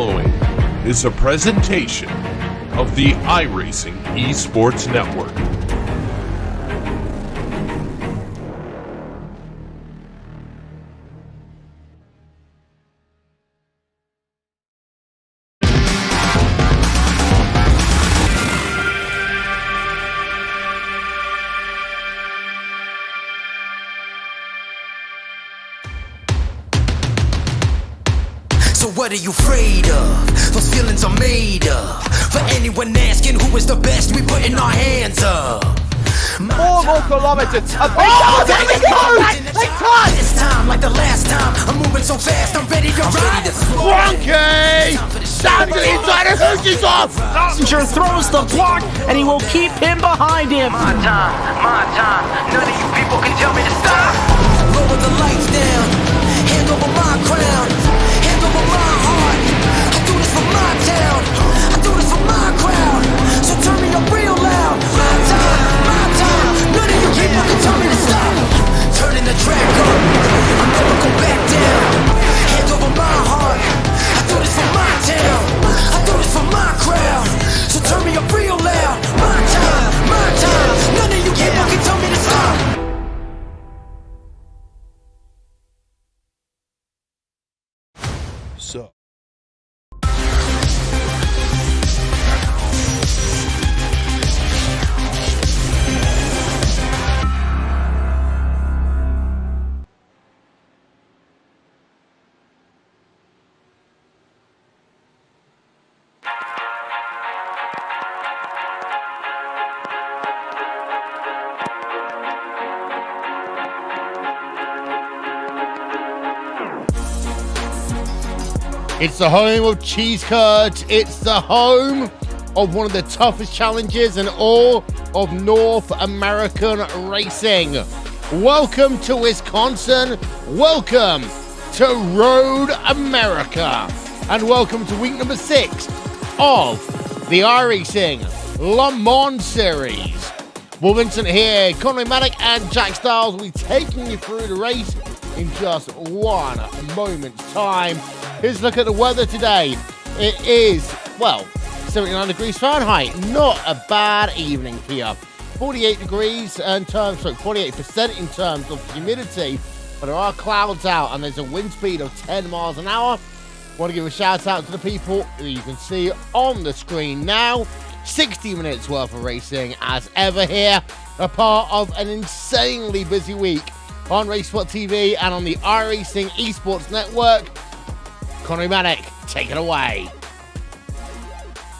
following is a presentation of the iRacing Esports Network. What are you afraid of? Those feelings are made up. For anyone asking who is the best, we putting our hands up. 4 more kilometers. Oh, there we go! They touch! This time, like the last time, I'm moving so fast, I'm ready to ride. Frankie! Down to the inside of Hoosie's off! Messenger throws the block, and he will keep him behind him. My time. None of you people can tell me to stop. Lower the lights down. Hand over my crown. Hand over my heart. I do this for my town. I do this for my crowd. So turn me up real loud. My time. None of you people can tell me to stop. Turning the track up. I'll never go back down. Hand over my heart. I do this for my town. I do this for my crowd. So turn me up real loud. My time. None of you people can tell me to stop. So. It's the home of cheese curds. It's the home of one of the toughest challenges in all of North American racing. Welcome to Wisconsin. Welcome to Road America. And welcome to week number 6 of the iRacing Le Mans Series. Will Vincent here, Conway Maddock and Jack Styles will be taking you through the race in just one moment's time. Here's a look at the weather today. It is, 79 degrees Fahrenheit. Not a bad evening here. 48 degrees in terms, 48% in terms of humidity. But there are clouds out and there's a wind speed of 10 miles an hour. Want to give a shout out to the people who you can see on the screen now. 60 minutes worth of racing as ever here. A part of an insanely busy week on Racesport TV and on the iRacing Esports Network. Conway Maddock, take it away.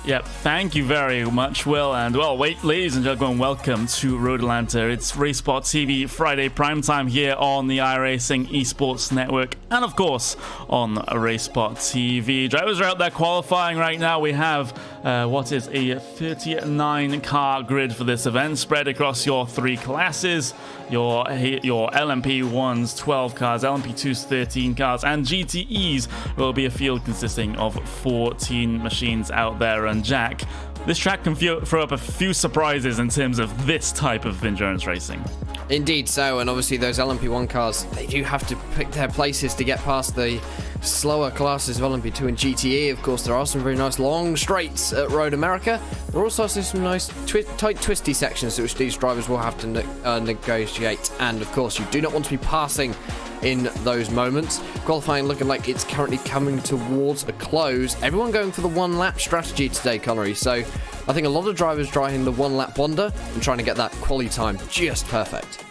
Yep, thank you very much, Will. And ladies and gentlemen, welcome to Road Atlanta. It's Racesport TV Friday primetime here on the iRacing Esports Network and, of course, on Racesport TV. Drivers are out there qualifying right now. We have what is a 39-car grid for this event, spread across your 3 classes. Your LMP1s, 12 cars, LMP2s, 13 cars, and GTEs will be a field consisting of 14 machines out there. And Jack, this track can throw up a few surprises in terms of this type of endurance racing. Indeed so, and obviously those LMP1 cars, they do have to pick their places to get past the slower classes of LMP2 and GTE. Of course, there are some very nice long straights at Road America. There are also some nice tight twisty sections which these drivers will have to negotiate, and of course you do not want to be passing in those moments. Qualifying looking like it's currently coming towards a close. Everyone going for the one-lap strategy today, Connery, so I think a lot of drivers driving the one-lap wonder and trying to get that quali time just perfect.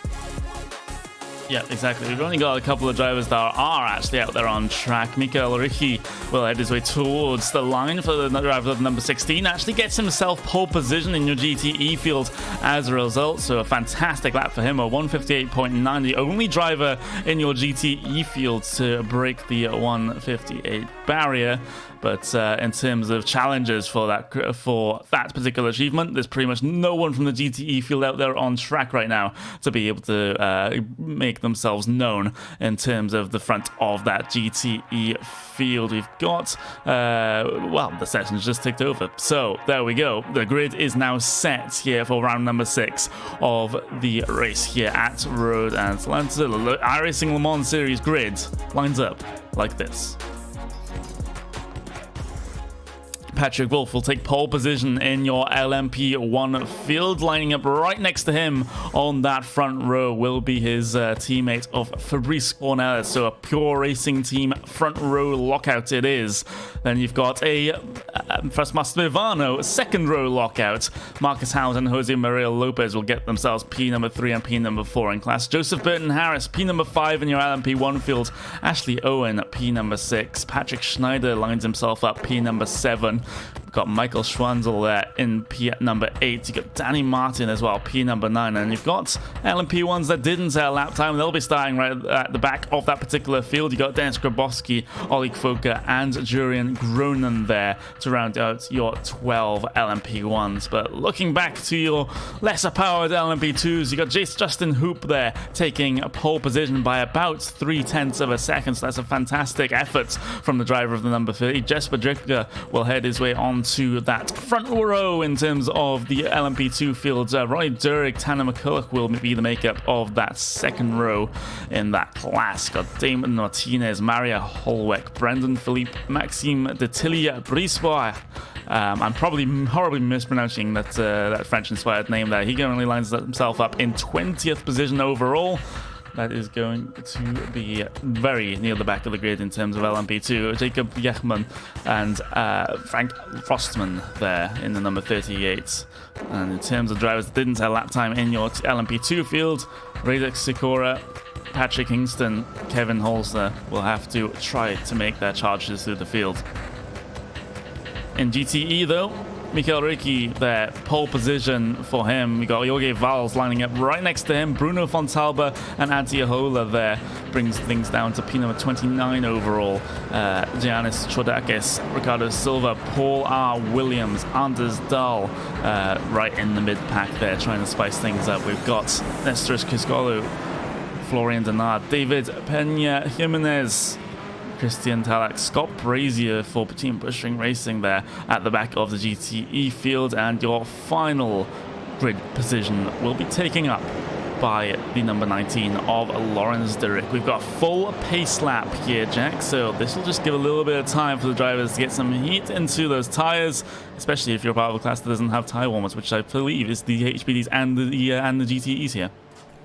Yeah, exactly. We've only got a couple of drivers that are actually out there on track. Mikael Ricci will head his way towards the line for the driver of number 16. Actually gets himself pole position in your GTE field as a result. So a fantastic lap for him, a 158.9. The only driver in your GTE field to break the 158 barrier. But in terms of challenges for that particular achievement, there's pretty much no one from the GTE field out there on track right now to be able to make themselves known in terms of the front of that GTE field. We've got, the session's just ticked over. So there we go. The grid is now set here for round number 6 of the race here at Road Atlanta. The iRacing Le Mans Series grid lines up like this. Patrick Wolf will take pole position in your LMP1 field. Lining up right next to him on that front row will be his teammate of Fabrice Cornelis. So a pure racing team front row lockout it is. Then you've got a Thrustmaster Ivano second row lockout. Marcus Howes and Jose Maria Lopez will get themselves P number 3 and P number 4 in class. Joseph Burton Harris, P number 5 in your LMP1 field. Ashley Owen, P number 6. Patrick Schneider lines himself up, P number 7. We've got Michael Schwanzel there in P number 8. You've got Danny Martin as well, P number 9. And you've got LMP1s that didn't set a lap time. They'll be starting right at the back of that particular field. You've got Dennis Grabowski, Oleg Foka, and Jurian Gronen there to round out your 12 LMP1s. But looking back to your lesser powered LMP2s, you got Justin Hoop there taking a pole position by about 0.3 of a second. So that's a fantastic effort from the driver of the number 30. Jesper Dricker will head his way onto that front row in terms of the LMP2 fields. Ronnie Durig, Tanner McCulloch will be the makeup of that second row in that class. Got Damon Martinez, Maria Holweck, Brendan Philippe, Maxime Detilia, Brisbois. I'm probably horribly mispronouncing that French-inspired name there. He currently lines himself up in 20th position overall. That is going to be very near the back of the grid in terms of LMP2. Jacob Yechman and Frank Frostman there in the number 38. And in terms of drivers that didn't have lap time in your LMP2 field, Radek Sikora, Patrick Kingston, Kevin Holzer will have to try to make their charges through the field. In GTE though, Mikael Ricci there, pole position for him. We got Jorge Valls lining up right next to him. Bruno Fontalba and Antia Hola there brings things down to P number 29 overall. Giannis Chodakis, Ricardo Silva, Paul R. Williams, Anders Dahl right in the mid-pack there trying to spice things up. We've got Nestor Kiscolo, Florian Denard, David Pena Jimenez, Christian Talak, Scott Brazier for Team Bushring Racing there at the back of the GTE field. And your final grid position will be taken up by the number 19 of Lawrence Derrick. We've got full pace lap here, Jack, so this will just give a little bit of time for the drivers to get some heat into those tires, especially if you're part of a class that doesn't have tire warmers, which I believe is the HPDs and the GTEs here.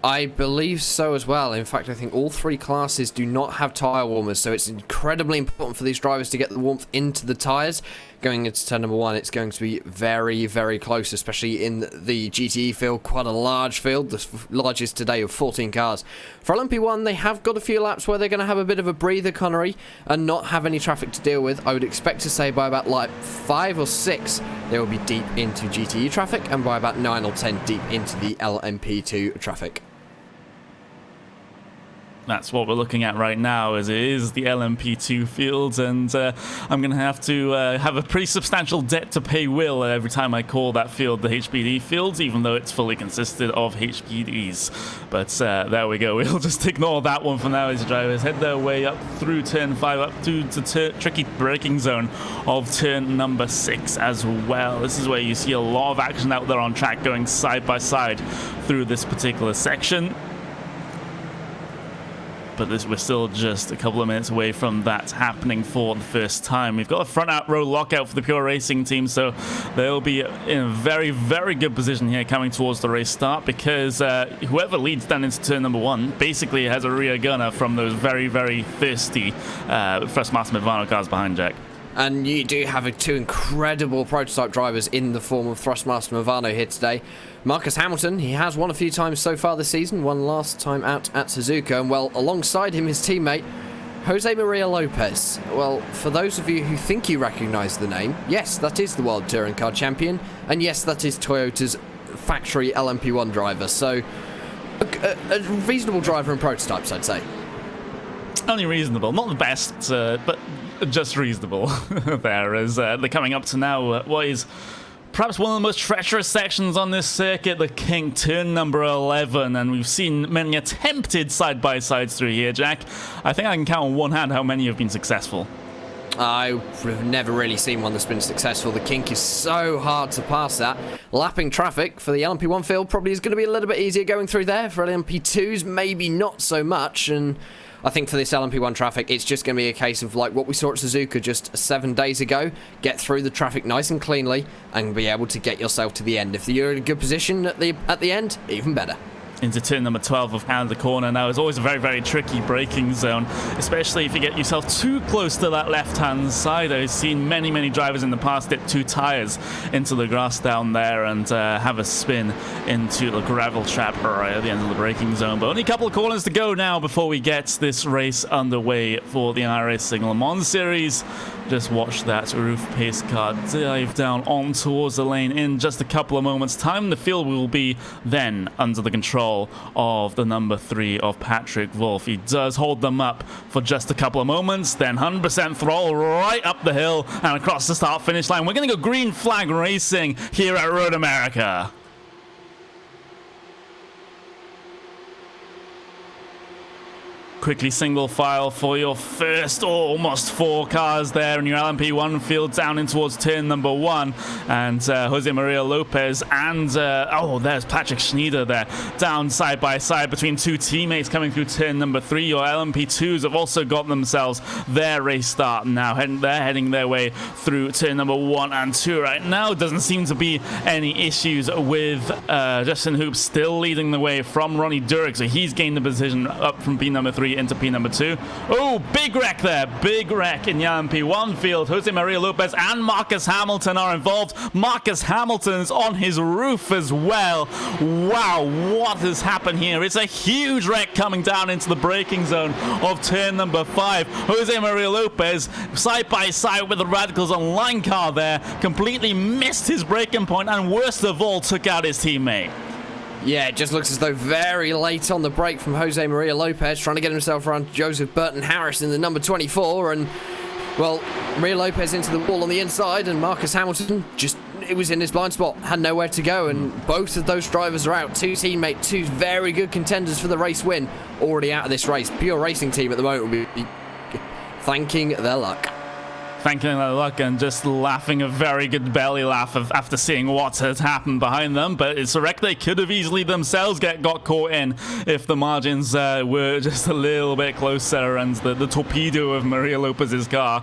I believe so as well. In fact, I think all three classes do not have tyre warmers, so it's incredibly important for these drivers to get the warmth into the tyres. Going into turn number 1, it's going to be very, very close, especially in the GTE field, quite a large field, the largest today of 14 cars. For LMP1, they have got a few laps where they're going to have a bit of a breather, Connery, and not have any traffic to deal with. I would expect to say by about like 5 or 6, they will be deep into GTE traffic, and by about 9 or 10 deep into the LMP2 traffic. That's what we're looking at right now, as it is the LMP2 fields, and I'm going to have a pretty substantial debt to pay Will every time I call that field the HPD fields, even though it's fully consisted of HPDs. But there we go. We'll just ignore that one for now as the drivers head their way up through turn 5, up to the tricky braking zone of turn number 6 as well. This is where you see a lot of action out there on track going side by side through this particular section. But we're still just a couple of minutes away from that happening for the first time. We've got a front out row lockout for the Pure Racing team, so they'll be in a very, very good position here coming towards the race start, because whoever leads down into turn number 1 basically has a rear gunner from those very, very thirsty Thrustmaster Ivano cars behind Jack. And you do have two incredible prototype drivers in the form of Thrustmaster Ivano here today. Marcus Hamilton, he has won a few times so far this season, won last time out at Suzuka, and well, alongside him, his teammate, Jose Maria Lopez. Well, for those of you who think you recognise the name, yes, that is the World Touring Car Champion, and yes, that is Toyota's factory LMP1 driver, so a reasonable driver in prototypes, I'd say. Only reasonable, not the best, but just reasonable there, as they're coming up to now what is perhaps one of the most treacherous sections on this circuit, the King, turn number 11, and we've seen many attempted side-by-sides through here, Jack. I think I can count on one hand how many have been successful. I've never really seen one that's been successful. The kink is so hard to pass that. Lapping traffic for the LMP1 field probably is going to be a little bit easier going through there. For LMP2s, maybe not so much. And I think for this LMP1 traffic, it's just going to be a case of like what we saw at Suzuka just 7 days ago. Get through the traffic nice and cleanly and be able to get yourself to the end. If you're in a good position at the end, even better. Into turn number 12 of Canada Corner. Now, it's always a very, very tricky braking zone, especially if you get yourself too close to that left-hand side. I've seen many, many drivers in the past dip 2 tires into the grass down there and have a spin into the gravel trap right at the end of the braking zone. But only a couple of corners to go now before we get this race underway for the iRacing Le Mans Series. Just watch that roof pace car dive down on towards the lane in just a couple of moments' time. The field will be then under the control of the number 3 of Patrick Wolf. He does hold them up for just a couple of moments, then 100% throttle right up the hill and across the start-finish line. We're going to go green flag racing here at Road America. Quickly single file for your first almost 4 cars there in your LMP1 field down in towards turn number 1. And Jose Maria Lopez and, there's Patrick Schneider there, down side by side between 2 teammates coming through turn number 3. Your LMP2s have also got themselves their race start now. They're heading their way through turn number 1 and 2 right now. Doesn't seem to be any issues with Justin Hoops still leading the way from Ronnie Durek. So he's gained the position up from P number 3 into P number 2. Oh, big wreck there. Big wreck in the LMP1 field. Jose Maria Lopez and Marcus Hamilton are involved. Marcus Hamilton's on his roof as well. Wow, what has happened here? It's a huge wreck coming down into the braking zone of turn number 5. Jose Maria Lopez side by side with the Radicals Online car there. Completely missed his braking point and worst of all took out his teammate. Yeah, it just looks as though very late on the break from Jose Maria Lopez, trying to get himself around Joseph Burton Harris in the number 24, and, well, Maria Lopez into the wall on the inside, and Marcus Hamilton it was in his blind spot, had nowhere to go, and both of those drivers are out. 2 teammates, 2 very good contenders for the race win, already out of this race. Pure Racing team at the moment will be thanking their luck. Thanking their luck and just laughing a very good belly laugh after seeing what has happened behind them. But it's a wreck they could have easily themselves got caught in if the margins were just a little bit closer and the torpedo of Maria Lopez's car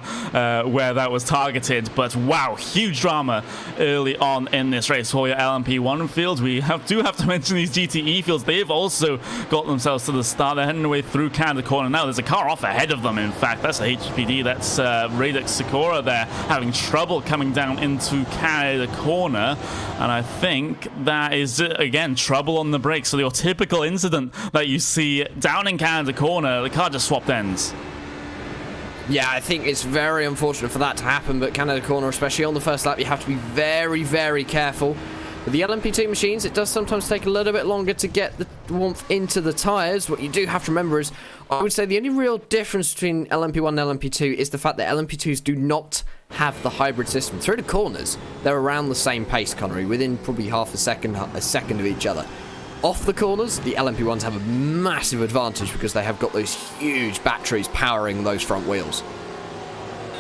where that was targeted. But wow, huge drama early on in this race for your LMP1 fields. We do have to mention these GTE fields. They've also got themselves to the start. They're heading away through Canada Corner now. There's a car off ahead of them, in fact. That's a HPD. That's Radix Sikora there having trouble coming down into Canada Corner, and I think that is again trouble on the brakes. So your typical incident that you see down in Canada Corner, the car just swapped ends. Yeah, I think it's very unfortunate for that to happen, but Canada Corner, especially on the first lap, you have to be very, very careful. With the LMP2 machines, it does sometimes take a little bit longer to get the warmth into the tyres. What you do have to remember is, I would say the only real difference between LMP1 and LMP2 is the fact that LMP2s do not have the hybrid system. Through the corners, they're around the same pace, Connery, within probably half a second of each other. Off the corners, the LMP1s have a massive advantage because they have got those huge batteries powering those front wheels.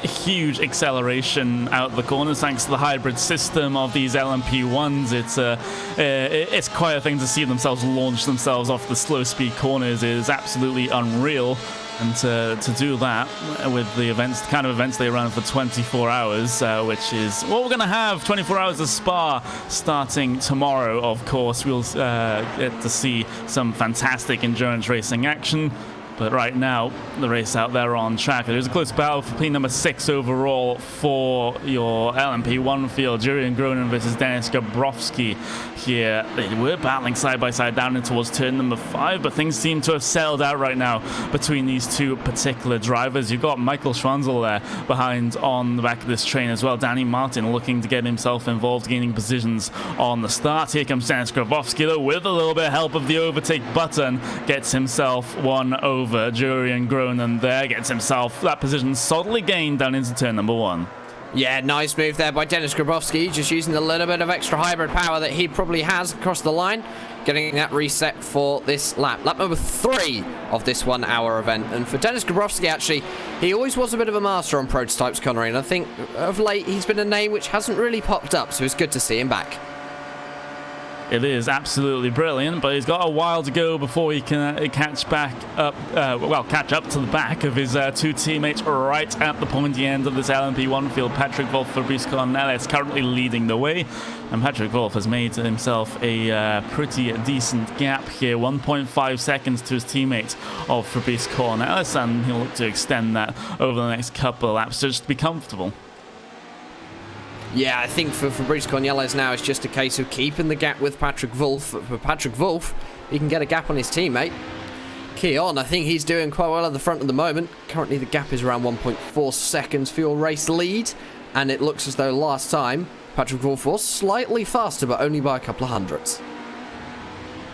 Huge acceleration out the corners thanks to the hybrid system of these LMP1s. It's quite a thing to see themselves launch themselves off the slow speed corners. It is absolutely unreal. And to do that with the kind of events they run for 24 hours, which is what we're going to have, 24 hours of Spa starting tomorrow, of course. We'll get to see some fantastic endurance racing action. But right now, the race out there on track. There's a close battle for P number 6 overall for your LMP1 field. Julian Gronin versus Denis Gabrovski here. They were battling side by side down in towards turn number 5, but things seem to have settled out right now between these 2 particular drivers. You've got Michael Schwanzel there behind on the back of this train as well. Danny Martin looking to get himself involved, gaining positions on the start. Here comes Denis Gabrovski, though, with a little bit of help of the overtake button. Gets himself one over. Julian Gronin there gets himself that position solidly gained down into turn number 1. Yeah, nice move there by Dennis Grabowski, just using a little bit of extra hybrid power that he probably has across the line, getting that reset for this lap number 3 of this 1 hour event. And for Dennis Grabowski, actually, he always was a bit of a master on prototypes, Connery, and I think of late he's been a name which hasn't really popped up, so it's good to see him back. It is absolutely brilliant, but he's got a while to go before he can catch up to the back of his 2 teammates right at the pointy end of this LMP1 field. Patrick Wolf, Fabrice Cornelis currently leading the way, and Patrick Wolf has made himself a pretty decent gap here, 1.5 seconds to his teammate of Fabrice Cornelis, and he'll look to extend that over the next couple of laps just to be comfortable. Yeah, I think for Fabrice Cornelis now, it's just a case of keeping the gap with Patrick Wolf. For Patrick Wolf, he can get a gap on his teammate. Keon, I think he's doing quite well at the front at the moment. Currently, the gap is around 1.4 seconds for your race lead. And it looks as though last time, Patrick Wolf was slightly faster, but only by a couple of hundredths.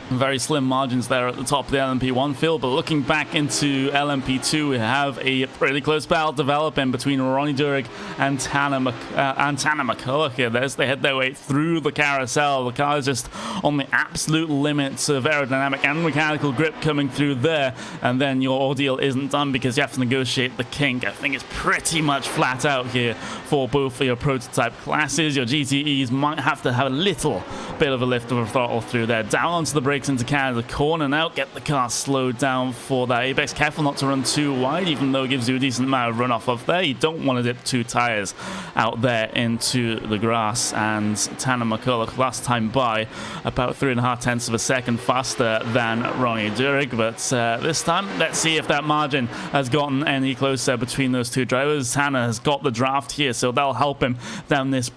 Very slim margins there at the top of the LMP1 field, but looking back into LMP2, we have a pretty close battle developing between Ronnie Durig and Tanner McCulloch here. As they head their way through the carousel, the car is just on the absolute limits of aerodynamic and mechanical grip coming through there, and then your ordeal isn't done because you have to negotiate the kink. I think it's pretty much flat out here for both of your prototype classes. Your GTEs might have to have a little bit of a lift of a throttle through there. Down onto the brakes into Canada corner now, get the car slowed down for that apex. Careful not to run too wide, even though it gives you a decent amount of runoff off there. You don't want to dip 2 tires out there into the grass. And Tanner McCulloch last time by about 3.5 tenths of a second faster than Ronnie Durig, but this time let's see if that margin has gotten any closer between those 2 drivers. Tanner has got the draft here, so that'll help him down this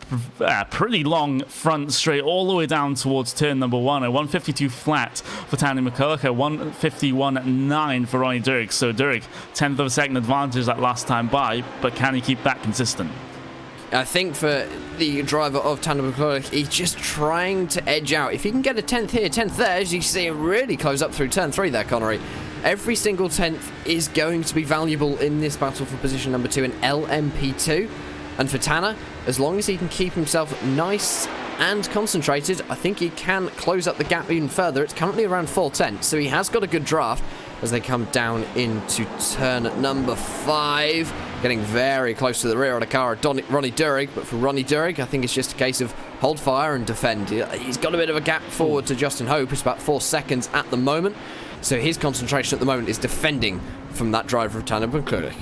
pretty long front straight all the way down towards turn number 1. A 152 flat for Tanner McCulloch, a 151.9 for Ronnie Durig. So Durig, 10th of a second advantage that last time by, but can he keep that consistent? I think for the driver of Tanner McCulloch, he's just trying to edge out. If he can get a 10th here, 10th there, as you see him really close up through turn 3 there, Connery. Every single 10th is going to be valuable in this battle for position number 2 in LMP2. And for Tanner, as long as he can keep himself nice and concentrated, I think he can close up the gap even further. It's currently around 4 tenths, so he has got a good draft as they come down into turn number 5, getting very close to the rear of the car of Ronnie Durig. But for Ronnie Durig, I think it's just a case of hold fire and defend. He's got a bit of a gap forward to Justin Hope. It's about 4 seconds at the moment, so his concentration at the moment is defending from that driver of Tanner McCulloch.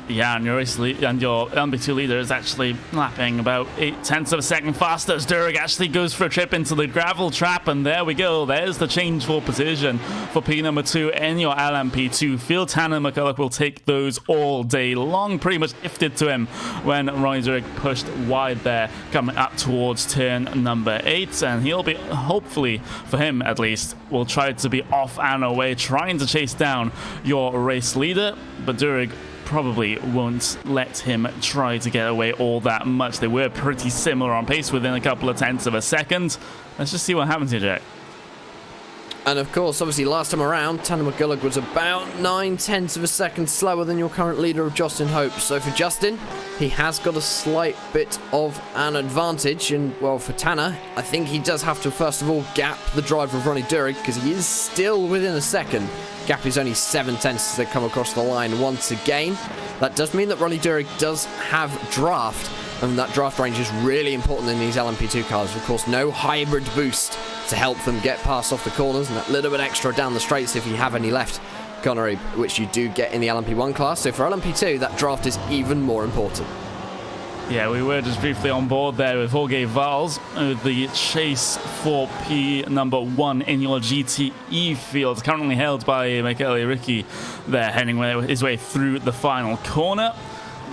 Yeah, and your LMP2 leader is actually lapping about 8 tenths of a second faster as Durig actually goes for a trip into the gravel trap, and there we go. There's the change for position for P number 2 in your LMP2 field. Tanner McCulloch will take those all day long. Pretty much gifted to him when Ronnie Durig pushed wide there, coming up towards turn number 8, and he'll be, hopefully for him at least, will try to be off and away, trying to chase down your race leader, but Durig probably won't let him try to get away all that much. They were pretty similar on pace within a couple of tenths of a second. Let's just see what happens here, Jack. And of course, obviously last time around, Tanner McCulloch was about 9 tenths of a second slower than your current leader of Justin Hope. So for Justin, he has got a slight bit of an advantage. And well, for Tanner, I think he does have to first of all gap the driver of Ronnie Durig, because he is still within a second. Gap is only 7 tenths as they come across the line once again. That does mean that Ronnie Durig does have draft, and that draft range is really important in these LMP2 cars. Of course, no hybrid boost to help them get past off the corners, and that little bit extra down the straights if you have any left, Connery, which you do get in the LMP1 class. So for LMP2, that draft is even more important. Yeah, we were just briefly on board there with Jorge Valls with the chase for P number 1 in your GTE field, currently held by Michele Ricci there, heading his way through the final corner.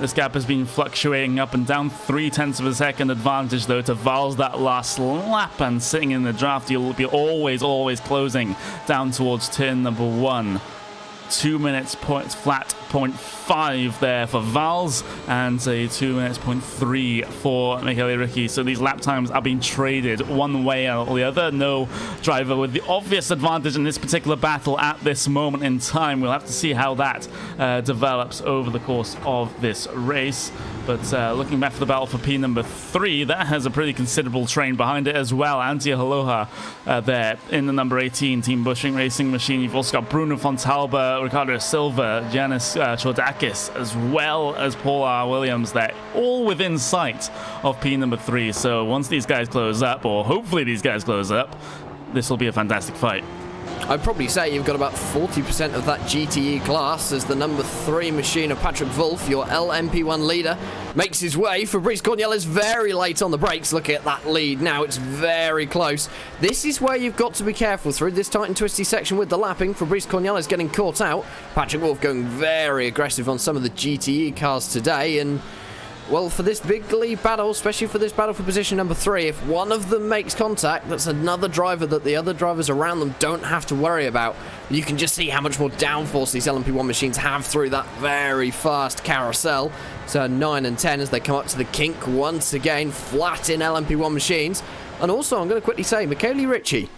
This gap has been fluctuating up and down. 3 tenths of a second advantage, though, to Valls that last lap, and sitting in the draft, you'll be always closing down towards turn number 1. 2 minutes flat 0.5 there for Valls, and a 2 minutes 0.3 for Michele Ricci. So these lap times are being traded one way or the other. No driver with the obvious advantage in this particular battle at this moment in time. We'll have to see how that develops over the course of this race. But looking back for the battle for P number 3, that has a pretty considerable train behind it as well. Antia Aloha there in the number 18 Team Bushing Racing Machine. You've also got Bruno Fontalba, Ricardo Silva, Giannis Chodakis, as well as Paul R. Williams there, all within sight of P number 3. So once these guys close up, or hopefully these guys close up, this will be a fantastic fight. I'd probably say you've got about 40% of that GTE class as the number 3 machine of Patrick Wolf, your LMP1 leader, makes his way. Fabrice Corniel very late on the brakes. Look at that lead now. It's very close. This is where you've got to be careful through this tight and twisty section with the lapping. Fabrice Corniel is getting caught out. Patrick Wolf going very aggressive on some of the GTE cars today, and well, for this big lead battle, especially for this battle for position number 3, if one of them makes contact, that's another driver that the other drivers around them don't have to worry about. You can just see how much more downforce these LMP1 machines have through that very fast carousel. So 9 and 10 as they come up to the kink once again, flat in LMP1 machines. And also, I'm going to quickly say, Michele Ricci,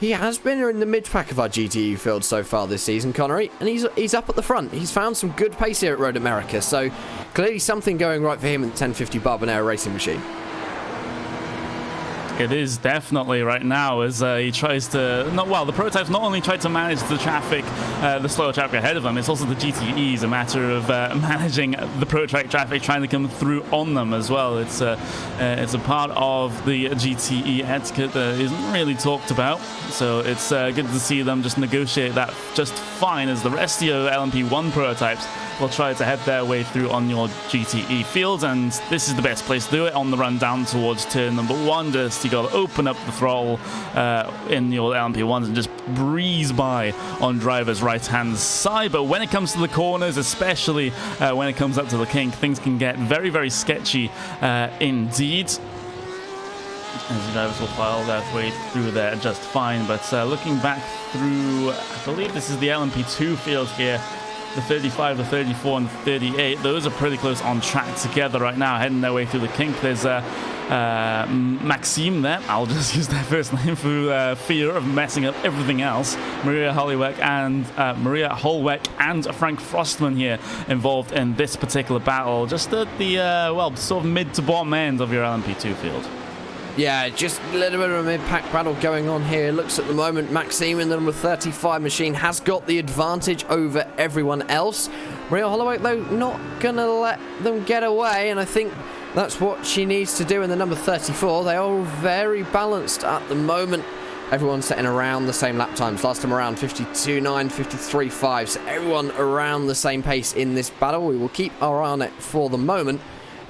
he has been in the mid-pack of our GTE field so far this season, Connery, and he's up at the front. He's found some good pace here at Road America, so clearly something going right for him in the 1050 Barbanera racing machine. It is definitely right now as he tries to... the prototypes not only try to manage the traffic, the slower traffic ahead of them, it's also the GTEs, a matter of managing the prototype traffic trying to come through on them as well. It's a part of the GTE etiquette that isn't really talked about, so it's good to see them just negotiate that just fine as the rest of your LMP1 prototypes will try to head their way through on your GTE fields, and this is the best place to do it on the run down towards turn number 1. Just you got to open up the throttle in your LMP1s and just breeze by on driver's right hand side. But when it comes to the corners, especially when it comes up to the kink, things can get very, very sketchy indeed. As the drivers will file their way through there just fine. But looking back through, I believe this is the LMP2 field here. The 35, the 34, and the 38, those are pretty close on track together right now, heading their way through the kink. There's Maxime there. I'll just use their first name for fear of messing up everything else. Maria Holweck and Frank Frostman here involved in this particular battle, just at the, sort of mid to bottom end of your LMP2 field. Yeah, just a little bit of a mid-pack battle going on here. Looks at the moment, Maxime in the number 35 machine has got the advantage over everyone else. Maria Holweck, though, not going to let them get away, and I think that's what she needs to do in the number 34. They are very balanced at the moment. Everyone's setting around the same lap times. Last time around, 52.9, 53.5. So everyone around the same pace in this battle. We will keep our eye on it for the moment,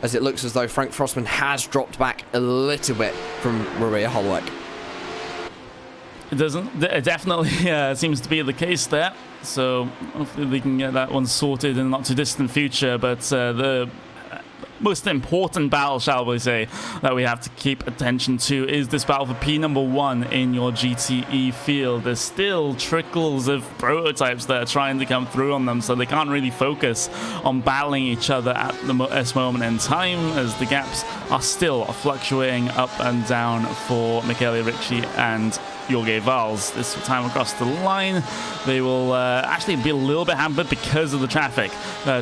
as it looks as though Frank Frostman has dropped back a little bit from Maria Holweck. It definitely seems to be the case there. So hopefully we can get that one sorted in the not too distant future. But the most important battle, shall we say, that we have to keep attention to is this battle for P number 1 in your GTE field. There's still trickles of prototypes that are trying to come through on them, so they can't really focus on battling each other at this moment in time, as the gaps are still fluctuating up and down for Michele Ricci and Jorge Valls. This time across the line, they will actually be a little bit hampered because of the traffic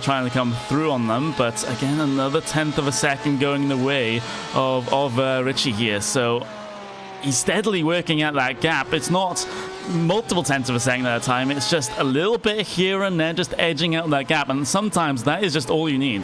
trying to come through on them. But again, another 1/10 of a second going the way of Ricci here. So he's steadily working at that gap. It's not multiple 1/10 of a second at a time. It's just a little bit here and there, just edging out that gap. And sometimes that is just all you need.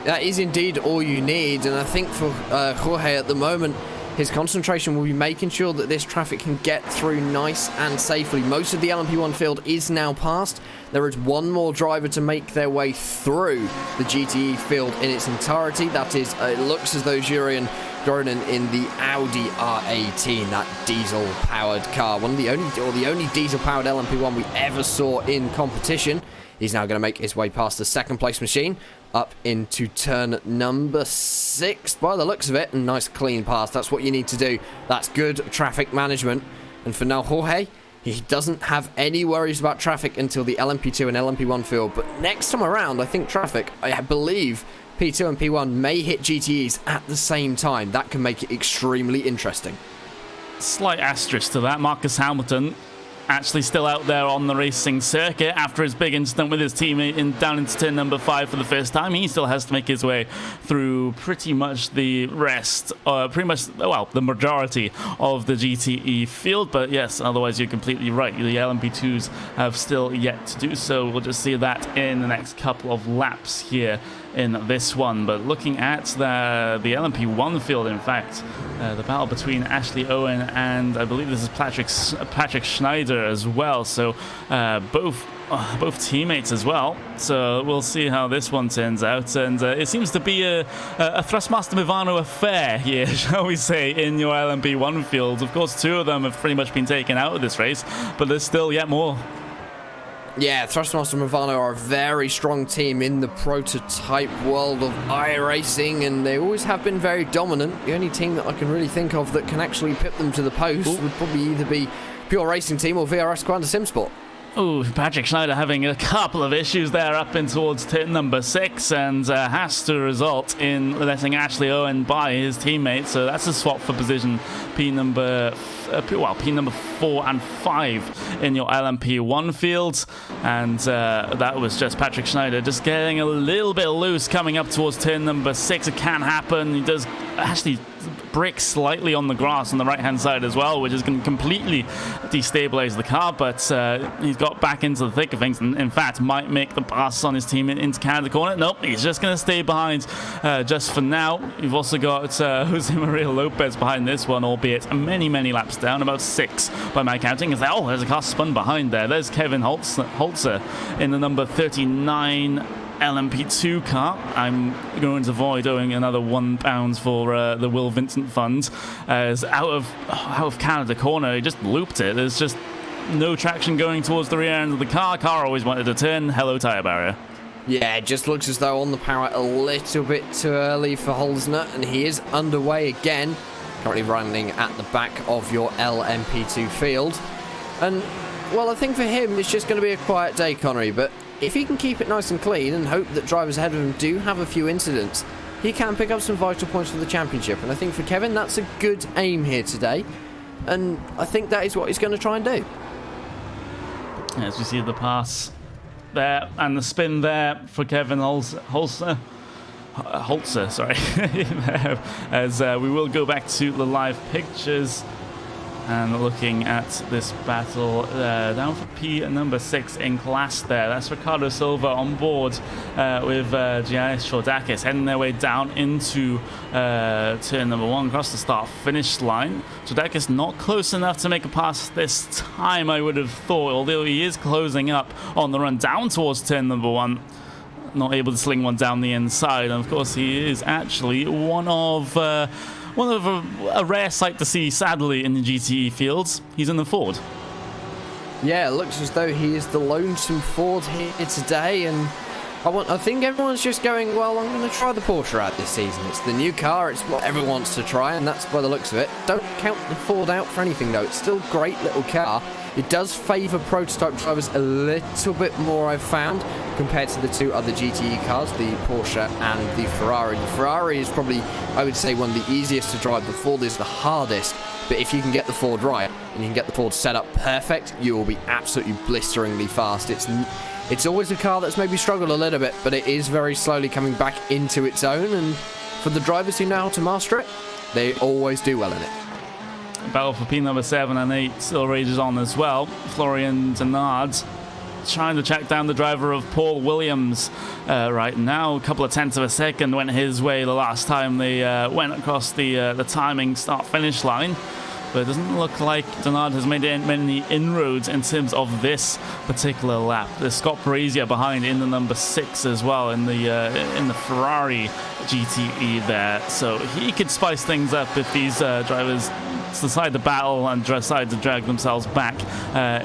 That is indeed all you need. And I think for Jorge at the moment, his concentration will be making sure that this traffic can get through nice and safely. Most of the LMP1 field is now passed. There is one more driver to make their way through the GTE field in its entirety. That is, it looks as though Jurian Groningen in the Audi R18, that diesel-powered car. The only diesel-powered LMP1 we ever saw in competition. He's now going to make his way past the second-place machine, up into turn number 6 by the looks of it. And nice clean pass. That's what you need to do. That's good traffic management. And for now, Jorge, he doesn't have any worries about traffic until the LMP2 and LMP1 field. But next time around, I think traffic, I believe P2 and P1 may hit GTEs at the same time. That can make it extremely interesting. Slight asterisk to that. Marcus Hamilton actually still out there on the racing circuit after his big incident with his teammate down into turn number 5 for the first time. He still has to make his way through pretty much the rest, the majority of the GTE field. But yes, otherwise you're completely right. The LMP2s have still yet to do so. We'll just see that in the next couple of laps here in this one. But looking at the LMP1 field, in fact, the battle between Ashley Owen and I believe this is Patrick Schneider as well. So both teammates as well. So we'll see how this one turns out. And it seems to be a Thrustmaster Movano affair here, shall we say, in your LMP1 field. Of course, 2 of them have pretty much been taken out of this race, but there's still yet more. Yeah, Thrustmaster Movano are a very strong team in the prototype world of iRacing, and they always have been very dominant. The only team that I can really think of that can actually pip them to the post would probably either be Pure Racing Team or VRS Quanta Simsport. Oh, Patrick Schneider having a couple of issues there up in towards turn number 6, and has to result in letting Ashley Owen by his teammate. So that's a swap for position P number 4 and 5 in your LMP1 field. And that was just Patrick Schneider just getting a little bit loose coming up towards turn number 6. It can happen. He does actually brick slightly on the grass on the right hand side as well, which is going to completely destabilize the car, but he's got back into the thick of things, and in fact might make the pass on his team into Canada corner. Nope, he's just going to stay behind just for now. You've also got Jose Maria Lopez behind this one, albeit many laps down, about 6 by my counting. There's a car spun behind there. There's Kevin Holzer in the number 39 LMP2 car. I'm going to avoid owing another £1 for the Will Vincent Fund, as out of Canada corner, he just looped it. There's just no traction going towards the rear end of the car. Car always wanted to turn. Hello, tyre barrier. Yeah, it just looks as though on the power a little bit too early for Holzner, and he is underway again, currently running at the back of your LMP2 field. And, well, I think for him it's just going to be a quiet day, Connery, but if he can keep it nice and clean and hope that drivers ahead of him do have a few incidents, he can pick up some vital points for the championship. And I think for Kevin, that's a good aim here today. And I think that is what he's going to try and do. As we see the pass there and the spin there for Kevin Holzer, sorry. As we will go back to the live pictures. And looking at this battle, down for P number 6 in class there. That's Ricardo Silva on board with Giannis Chordakis heading their way down into turn number 1 across the start-finish line. Chordakis not close enough to make a pass this time, I would have thought, although he is closing up on the run down towards turn number 1. Not able to sling one down the inside. And of course, he is actually one of a rare sight to see, sadly, in the GTE fields. He's in the Ford. Yeah, it looks as though he is the lonesome Ford here today, and I think everyone's just going, well, I'm going to try the Porsche out this season. It's the new car, it's what everyone wants to try, and that's by the looks of it. Don't count the Ford out for anything, though. It's still a great little car. It does favour prototype drivers a little bit more, I've found, compared to the 2 other GTE cars, the Porsche and the Ferrari. The Ferrari is probably, I would say, one of the easiest to drive. The Ford is the hardest, but if you can get the Ford right, and you can get the Ford set up perfect, you will be absolutely blisteringly fast. It's always a car that's maybe struggled a little bit, but it is very slowly coming back into its own, and for the drivers who know how to master it, they always do well in it. Battle for P number 7 and 8 still rages on as well. Florian Denard trying to track down the driver of Paul Williams right now. A couple of tenths of a second went his way the last time they went across the timing start-finish line. But it doesn't look like Denard has made many inroads in terms of this particular lap. There's Scott Brazier behind in the number 6 as well in the Ferrari GTE there. So he could spice things up if these drivers decide to battle and decide to drag themselves back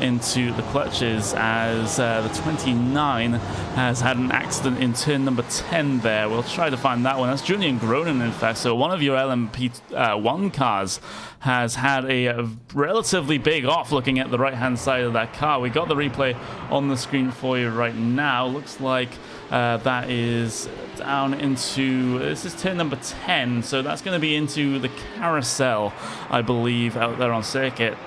into the clutches, as the 29 has had an accident in turn number 10 there. We'll try to find that one. That's Julian Gronin, in fact. So one of your LMP1 cars has had a relatively big off looking at the right-hand side of that car. We got the replay on the screen for you right now. Looks like that is down into, this is turn number 10, so that's going to be into the carousel, I believe, out there on circuit.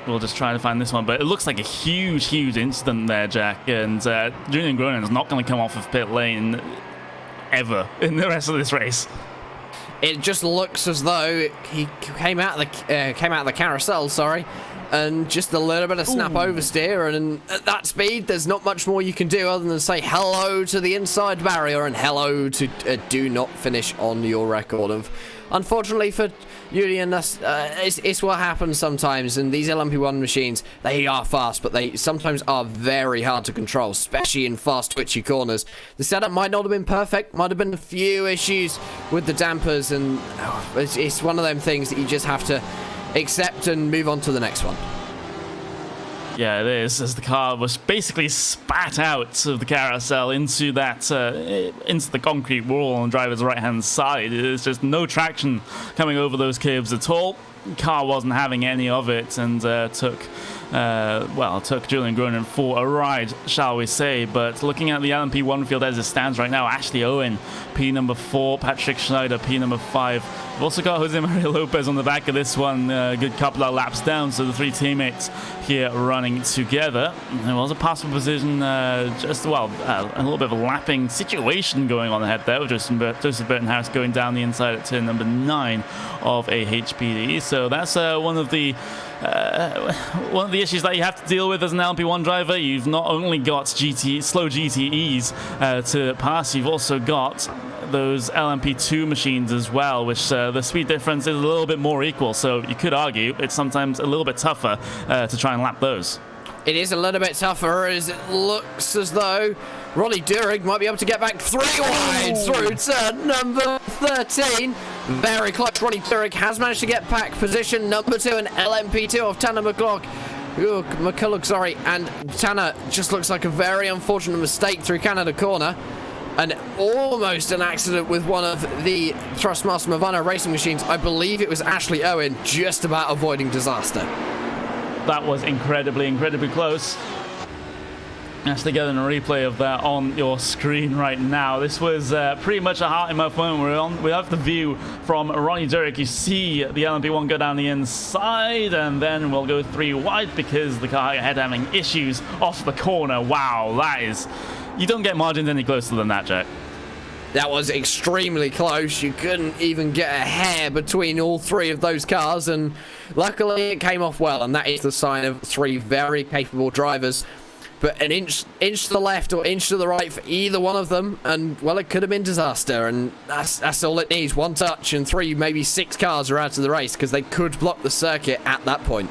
we'll just try to find this one. But it looks like a huge incident there, Jack. And Julian Gronin's not going to come off of pit lane ever in the rest of this race. It just looks as though he came out of the carousel, sorry, and just a little bit of snap oversteer, and at that speed, there's not much more you can do other than say hello to the inside barrier and hello to do not finish on your record. Of unfortunately for Julian, it's what happens sometimes, and these LMP1 machines, they are fast, but they sometimes are very hard to control, especially in fast twitchy corners. The setup might not have been perfect, might have been a few issues with the dampers, and it's one of them things that you just have to accept and move on to the next one. Yeah, it is, as the car was basically spat out of the carousel into the concrete wall on the driver's right-hand side. There's just no traction coming over those curves at all. The car wasn't having any of it, and took Julian Gronin for a ride, shall we say. But looking at the LMP1 field as it stands right now, Ashley Owen, P number 4, Patrick Schneider, P number 5. We've also got Jose Maria Lopez on the back of this one, a good couple of laps down, so the three teammates here running together. There was a possible position, a little bit of a lapping situation going on ahead there, with Joseph Burtonhouse going down the inside at turn number 9 of a HPD. So that's one of the issues that you have to deal with as an LMP1 driver. You've not only got slow GTEs to pass, you've also got those LMP2 machines as well, which the speed difference is a little bit more equal, so you could argue it's sometimes a little bit tougher to try and lap those. It is a little bit tougher, as it looks as though Ronnie Durig might be able to get back 3 wide through turn number 13. Very clutch. Ronnie Durig has managed to get back position number 2 and LMP2 of Tanner McCulloch, and Tanner just looks like a very unfortunate mistake through Canada corner, and almost an accident with one of the Thrustmaster Movano racing machines. I believe it was Ashley Owen just about avoiding disaster. That was incredibly close. Actually getting a replay of that on your screen right now. This was pretty much a heart-in-mouth moment. We have the view from Ronnie Durig. You see the LMP1 go down the inside, and then we'll go 3 wide because the car ahead having issues off the corner. Wow, that is... You don't get margins any closer than that, Jack. That was extremely close. You couldn't even get a hair between all 3 of those cars, and luckily it came off well, and that is the sign of 3 very capable drivers. But an inch to the left or inch to the right for either one of them, and well, it could have been disaster, and that's all it needs. 1 touch and 3, maybe 6 cars are out of the race, because they could block the circuit at that point.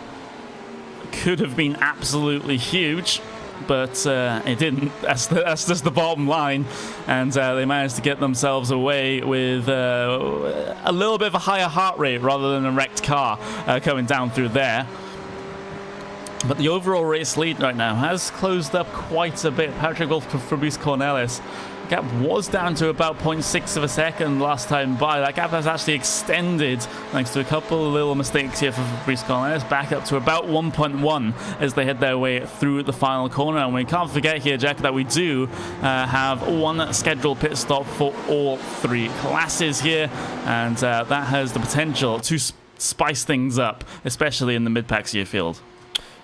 Could have been absolutely huge, but it didn't. That's just the bottom line, and they managed to get themselves away with a little bit of a higher heart rate rather than a wrecked car coming down through there. But the overall race lead right now has closed up quite a bit. Patrick Wolf for Fabrice Cornelis. Gap was down to about 0.6 of a second last time by. That gap has actually extended thanks to a couple of little mistakes here for Fabrice Cornelis, back up to about 1.1 as they head their way through the final corner. And we can't forget here, Jack, that we do have 1 scheduled pit stop for all 3 classes here, and that has the potential to spice things up, especially in the mid-pack year field.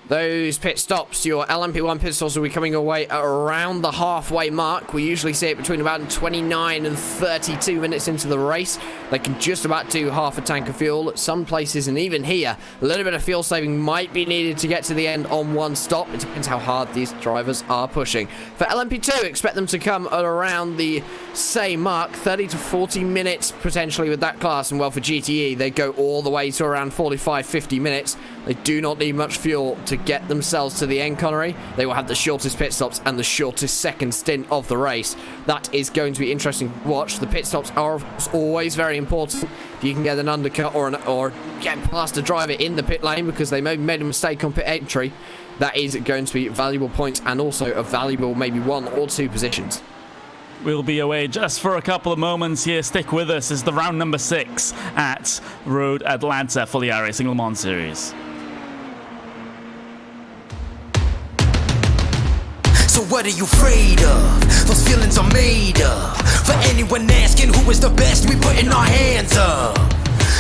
Those pit stops, your LMP1 pit stops, will be coming away at around the halfway mark. We usually see it between about 29 and 32 minutes into the race. They can just about do half a tank of fuel at some places, and even here, a little bit of fuel saving might be needed to get to the end on 1 stop. It depends how hard these drivers are pushing. For LMP2, expect them to come at around the same mark, 30 to 40 minutes potentially with that class, and well, for GTE, they go all the way to around 45-50 minutes. They do not need much fuel to get themselves to the end, Connery. They will have the shortest pit stops and the shortest second stint of the race. That is going to be interesting to watch. The pit stops are always very important. If you can get an undercut or get past a driver in the pit lane because they made a mistake on pit entry, that is going to be valuable points and also a valuable maybe 1 or 2 positions. We'll be away just for a couple of moments here. Stick with us as the round number 6 at Road Atlanta for the iRacing Le Mans Series. So what are you afraid of? Those feelings are made up. For anyone asking who is the best, we putting our hands up.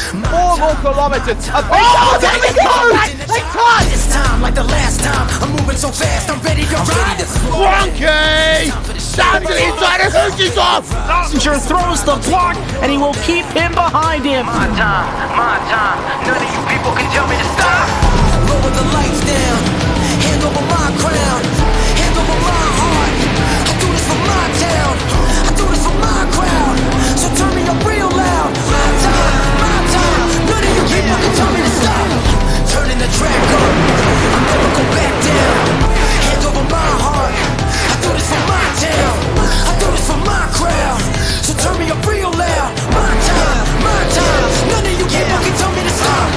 4 more kilometers. A big there we go! They touch! This time, like the last time, I'm moving so fast, I'm ready to ride. Wonky! Down to the inside of Hoosie's off! Passenger throws the block, and he will keep him behind him. My time. None of you people can tell me to stop. Lower the lights down. Hand over my crown. Hand over my heart. I do this for my town. I do this for my crowd. So turn me up real loud. My time. None of you people can tell me to stop. Turning the track up. I'll never go back down. Hand over my heart. I do this for my town. I do this for my crowd. So turn me up real loud. My time. None of you people can tell me to stop.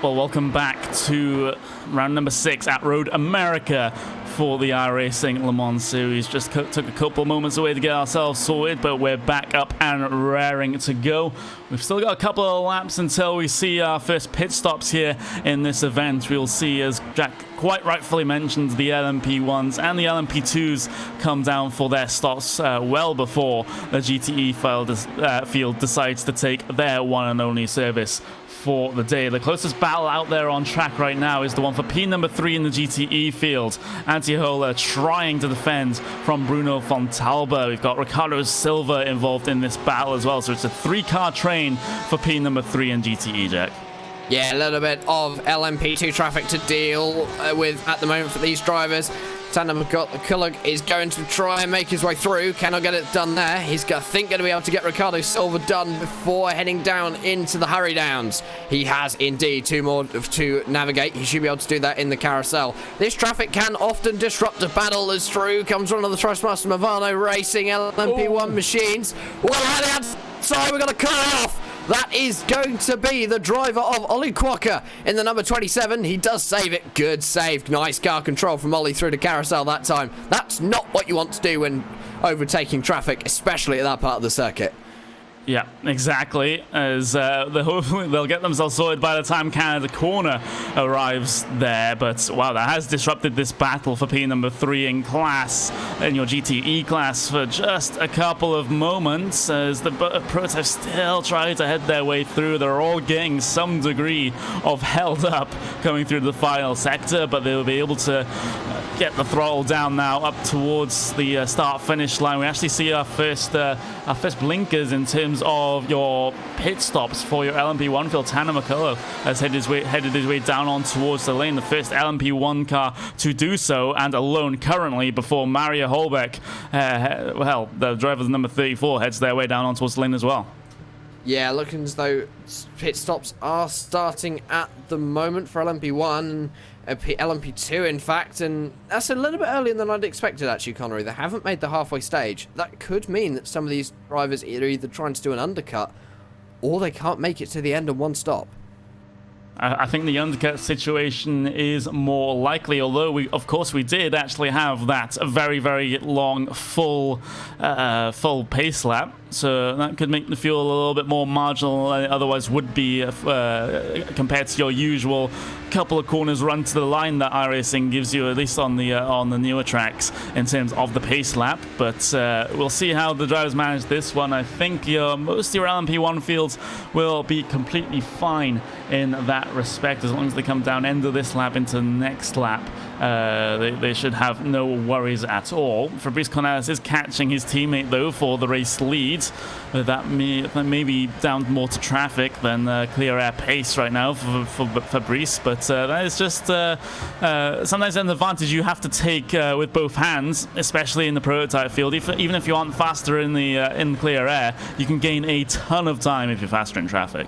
Well, welcome back to round number 6 at Road America for the iRacing Le Mans Series. Just took a couple moments away to get ourselves sorted, but we're back up and raring to go. We've still got a couple of laps until we see our first pit stops here in this event. We'll see, as Jack quite rightfully mentioned, the LMP1s and the LMP2s come down for their stops well before the GTE field decides to take their one and only service for the day. The closest battle out there on track right now is the one for P number 3 in the GTE field. Antiola trying to defend from Bruno Fontalba. We've got Ricardo Silva involved in this battle as well, so it's a 3-car train for P number 3 in GTE, Jack. Yeah, a little bit of LMP2 traffic to deal with at the moment for these drivers. Tandem McCulloch is going to try and make his way through. Cannot get it done there. He's, I think, going to be able to get Ricardo Silva done before heading down into the Hurry Downs. He has indeed 2 more to navigate. He should be able to do that in the carousel. This traffic can often disrupt a battle as through comes one of the Trustmaster Movano Racing LMP1 machines. Well, on the outside, we're going to cut it off. That is going to be the driver of Ollie Quokka in the number 27. He does save it. Good save. Nice car control from Ollie through the carousel that time. That's not what you want to do when overtaking traffic, especially at that part of the circuit. Yeah, exactly. As hopefully they'll get themselves sorted by the time Canada Corner arrives there. But wow, that has disrupted this battle for P number 3 in your GTE class for just a couple of moments. As the prototypes still try to head their way through, they're all getting some degree of held up coming through the final sector, but they'll be able to get the throttle down now up towards the start-finish line. We actually see our first blinkers in terms of your pit stops for your LMP1 field. Tanner McCulloch has headed his way down on towards the lane, the first LMP1 car to do so, and alone currently, before Mario Holbeck, the driver of number 34, heads their way down on towards the lane as well. Yeah, looking as though pit stops are starting at the moment for LMP1 and LMP2, in fact, and that's a little bit earlier than I'd expected, actually, Connery. They haven't made the halfway stage. That could mean that some of these drivers are either trying to do an undercut or they can't make it to the end in one stop. I think the undercut situation is more likely, although of course we did actually have that very, very long full pace lap, so that could make the fuel a little bit more marginal than it otherwise would be compared to your usual couple of corners run to the line that iRacing gives you, at least on the newer tracks, in terms of the pace lap. But we'll see how the drivers manage this one. I think most of your LMP1 fields will be completely fine in that respect, as long as they come down end of this lap into the next lap. They should have no worries at all. Fabrice Cornelis is catching his teammate though for the race lead. That may be down more to traffic than clear air pace right now for Fabrice, but that is just sometimes an advantage you have to take with both hands, especially in the prototype field. Even if you aren't faster in the clear air, you can gain a ton of time if you're faster in traffic.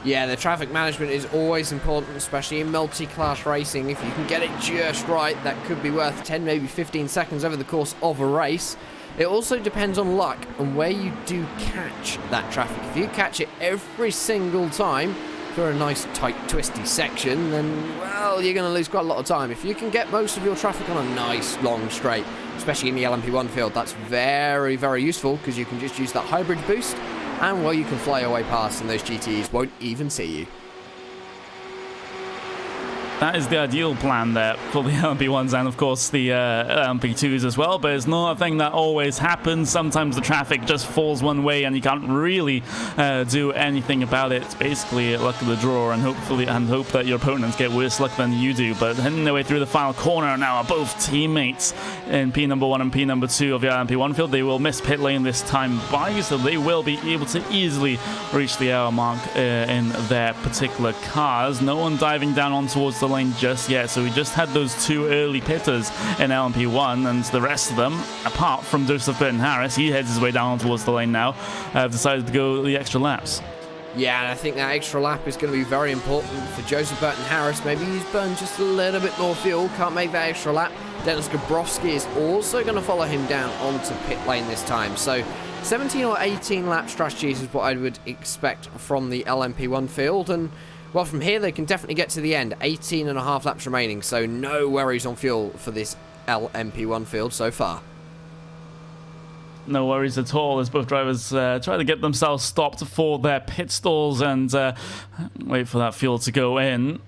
Yeah, the traffic management is always important, especially in multi-class racing. If you can get it just right, that could be worth 10, maybe 15 seconds over the course of a race. It also depends on luck and where you do catch that traffic. If you catch it every single time through a nice, tight, twisty section, then, well, you're going to lose quite a lot of time. If you can get most of your traffic on a nice, long straight, especially in the LMP1 field, that's very, very useful, because you can just use that hybrid boost, and, well, you can fly your way past and those GTEs won't even see you. That is the ideal plan there for the LMP1s and, of course, the LMP2s as well. But it's not a thing that always happens. Sometimes the traffic just falls one way and you can't really do anything about it. It's basically luck of the draw, and hope that your opponents get worse luck than you do. But heading their way through the final corner now are both teammates in P1 and P2 of the LMP1 field. They will miss pit lane this time by, so they will be able to easily reach the hour mark in their particular cars. No one diving down on towards the lane just yet, so we just had those two early pitters in LMP1, and the rest of them, apart from Joseph Burton-Harris, he heads his way down towards the lane now, have decided to go the extra laps. Yeah, and I think that extra lap is going to be very important for Joseph Burton-Harris. Maybe he's burned just a little bit more fuel, can't make that extra lap. Dennis Gabrowski is also going to follow him down onto pit lane this time. So 17 or 18 lap strategies is what I would expect from the LMP1 field. And, well, from here they can definitely get to the end. 18 and a half laps remaining, so no worries on fuel for this LMP1 field so far. No worries at all as both drivers try to get themselves stopped for their pit stalls and wait for that fuel to go in.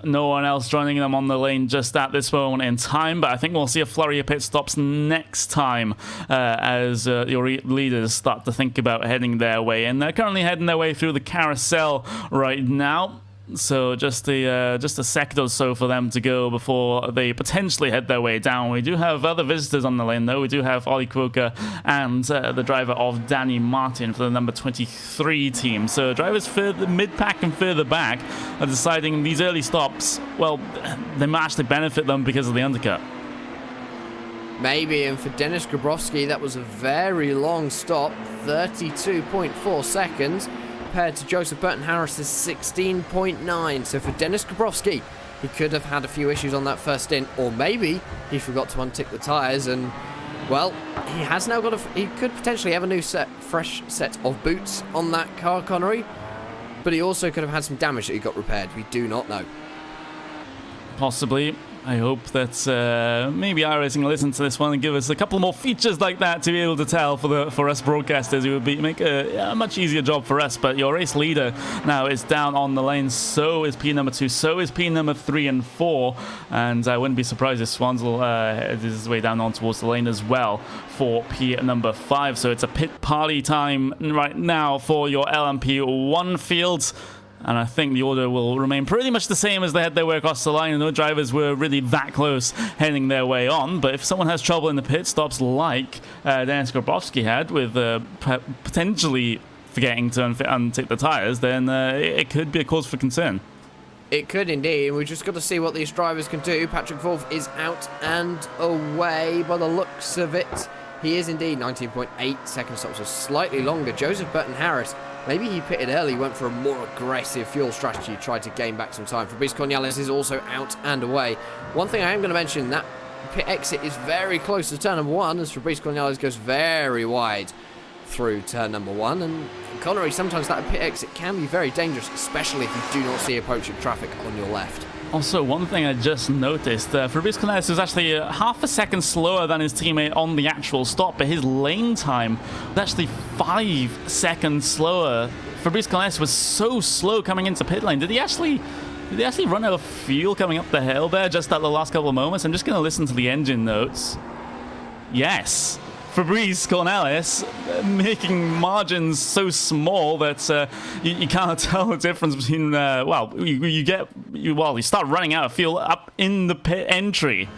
No one else joining them on the lane just at this moment in time, but I think we'll see a flurry of pit stops next time as your leaders start to think about heading their way. And they're currently heading their way through the carousel right now. So just a second or so for them to go before they potentially head their way down. We do have other visitors on the lane, though. We do have Ollie Quokka and the driver of Danny Martin for the number 23 team. So drivers further mid-pack and further back are deciding these early stops, well, they might actually benefit them because of the undercut. Maybe, and for Dennis Gabrowski, that was a very long stop, 32.4 seconds. Compared to Joseph Burton-Harris's 16.9. So for Dennis Gabrowski, he could have had a few issues on that first stint, or maybe he forgot to untick the tyres, and, well, he has now got he could potentially have a new fresh set of boots on that car, Connery, but he also could have had some damage that he got repaired. We do not know. Possibly. I hope that maybe iRacing will listen to this one and give us a couple more features like that to be able to tell for us broadcasters. It would make a much easier job for us. But your race leader now is down on the lane. So is P2. So is P3 and 4. And I wouldn't be surprised if Swans will head his way down on towards the lane as well for P5. So it's a pit party time right now for your LMP1 fields. And I think the order will remain pretty much the same as they had their way across the line, and no drivers were really that close heading their way on. But if someone has trouble in the pit stops like Dennis Gabrowski had with potentially forgetting to untick the tyres, then it could be a cause for concern. It could indeed. We've just got to see what these drivers can do. Patrick Wolf is out and away by the looks of it. He is indeed 19.8 second stops, so slightly longer. Joseph Burton-Harris, maybe he pitted early, went for a more aggressive fuel strategy, tried to gain back some time. Fabrice Cornelius is also out and away. One thing I am going to mention, that pit exit is very close to turn number 1, as Fabrice Cornelius goes very wide through turn number 1. And Connery, sometimes that pit exit can be very dangerous, especially if you do not see approaching traffic on your left. Also, one thing I just noticed, Fabrice Cornelius was actually half a second slower than his teammate on the actual stop, but his lane time was actually 5 seconds slower. Fabrice Cornelius was so slow coming into pit lane. Did he actually run out of fuel coming up the hill there just at the last couple of moments? I'm just going to listen to the engine notes. Yes. Fabrice Cornelius making margins so small that you can't tell the difference between, you start running out of fuel up in the pit entry.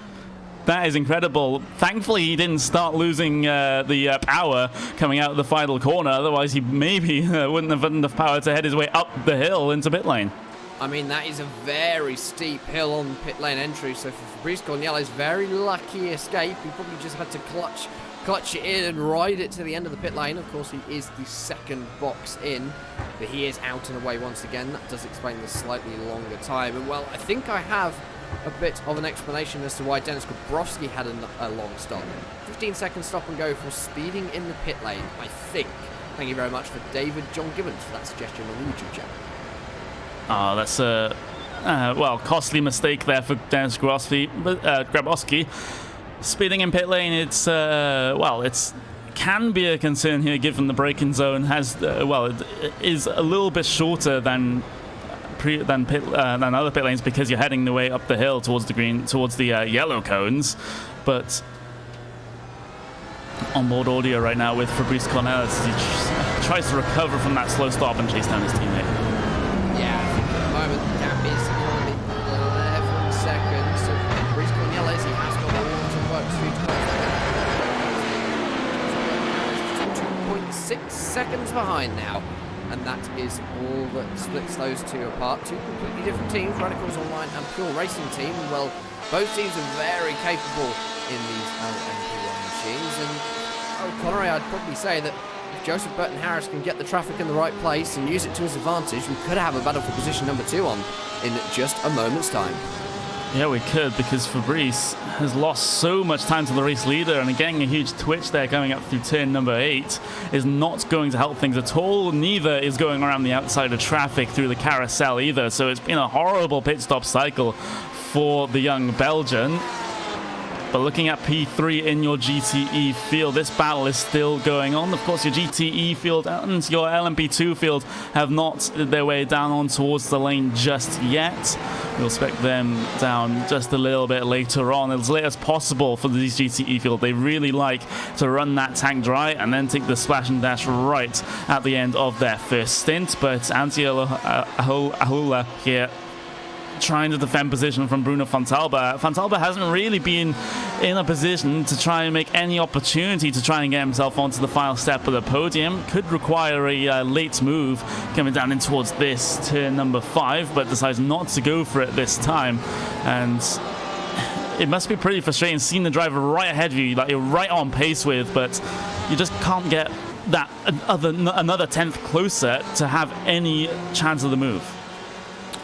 That is incredible. Thankfully, he didn't start losing the power coming out of the final corner. Otherwise, he maybe wouldn't have had enough power to head his way up the hill into pit lane. I mean, that is a very steep hill on pit lane entry. So for Fabrice Cornelius, very lucky escape. He probably just had to clutch it in and ride it to the end of the pit lane. Of course, he is the second box in, but he is out and away once again. That does explain the slightly longer time. And, well, I think I have a bit of an explanation as to why Dennis Gabrowski had a long stop. 15-second stop and go for speeding in the pit lane, I think. Thank you very much for David John Gibbons for that suggestion on the YouTube channel. Oh, that's a costly mistake there for Dennis Gabrowski. Speeding in pit lane, it can be a concern here given the braking zone it is a little bit shorter than than other pit lanes because you're heading the way up the hill towards the yellow cones. But onboard audio right now with Fabrice Cornelis as he tries to recover from that slow stop and chase down his teammate. Yeah, I think at the moment the gap is currently 11 seconds. So Fabrice Cornelis, he has got a lot of work to do to close that gap. 2.6 seconds behind now. And that is all that splits those two apart. Two completely different teams, Radicals Online and Pure Racing Team. Well, both teams are very capable in these LMP1 machines. And Connery, I'd probably say that if Joseph Burton Harris can get the traffic in the right place and use it to his advantage, we could have a battle for position number 2 on in just a moment's time. Yeah, we could, because Fabrice has lost so much time to the race leader, and getting a huge twitch there coming up through turn number 8 is not going to help things at all. Neither is going around the outside of traffic through the carousel either, so it's been a horrible pit stop cycle for the young Belgian. But looking at P3 in your GTE field, this battle is still going on. Of course, your GTE field and your LMP2 field have not made their way down on towards the lane just yet. We'll expect them down just a little bit later on, as late as possible for these GTE field. They really like to run that tank dry and then take the splash and dash right at the end of their first stint. But Ahula here trying to defend position from Bruno Fontalba. Fontalba hasn't really been in a position to try and make any opportunity to try and get himself onto the final step of the podium. Could require a late move coming down in towards this turn number 5, but decides not to go for it this time. And it must be pretty frustrating seeing the driver right ahead of you, like you're right on pace with, but you just can't get that another 10th closer to have any chance of the move.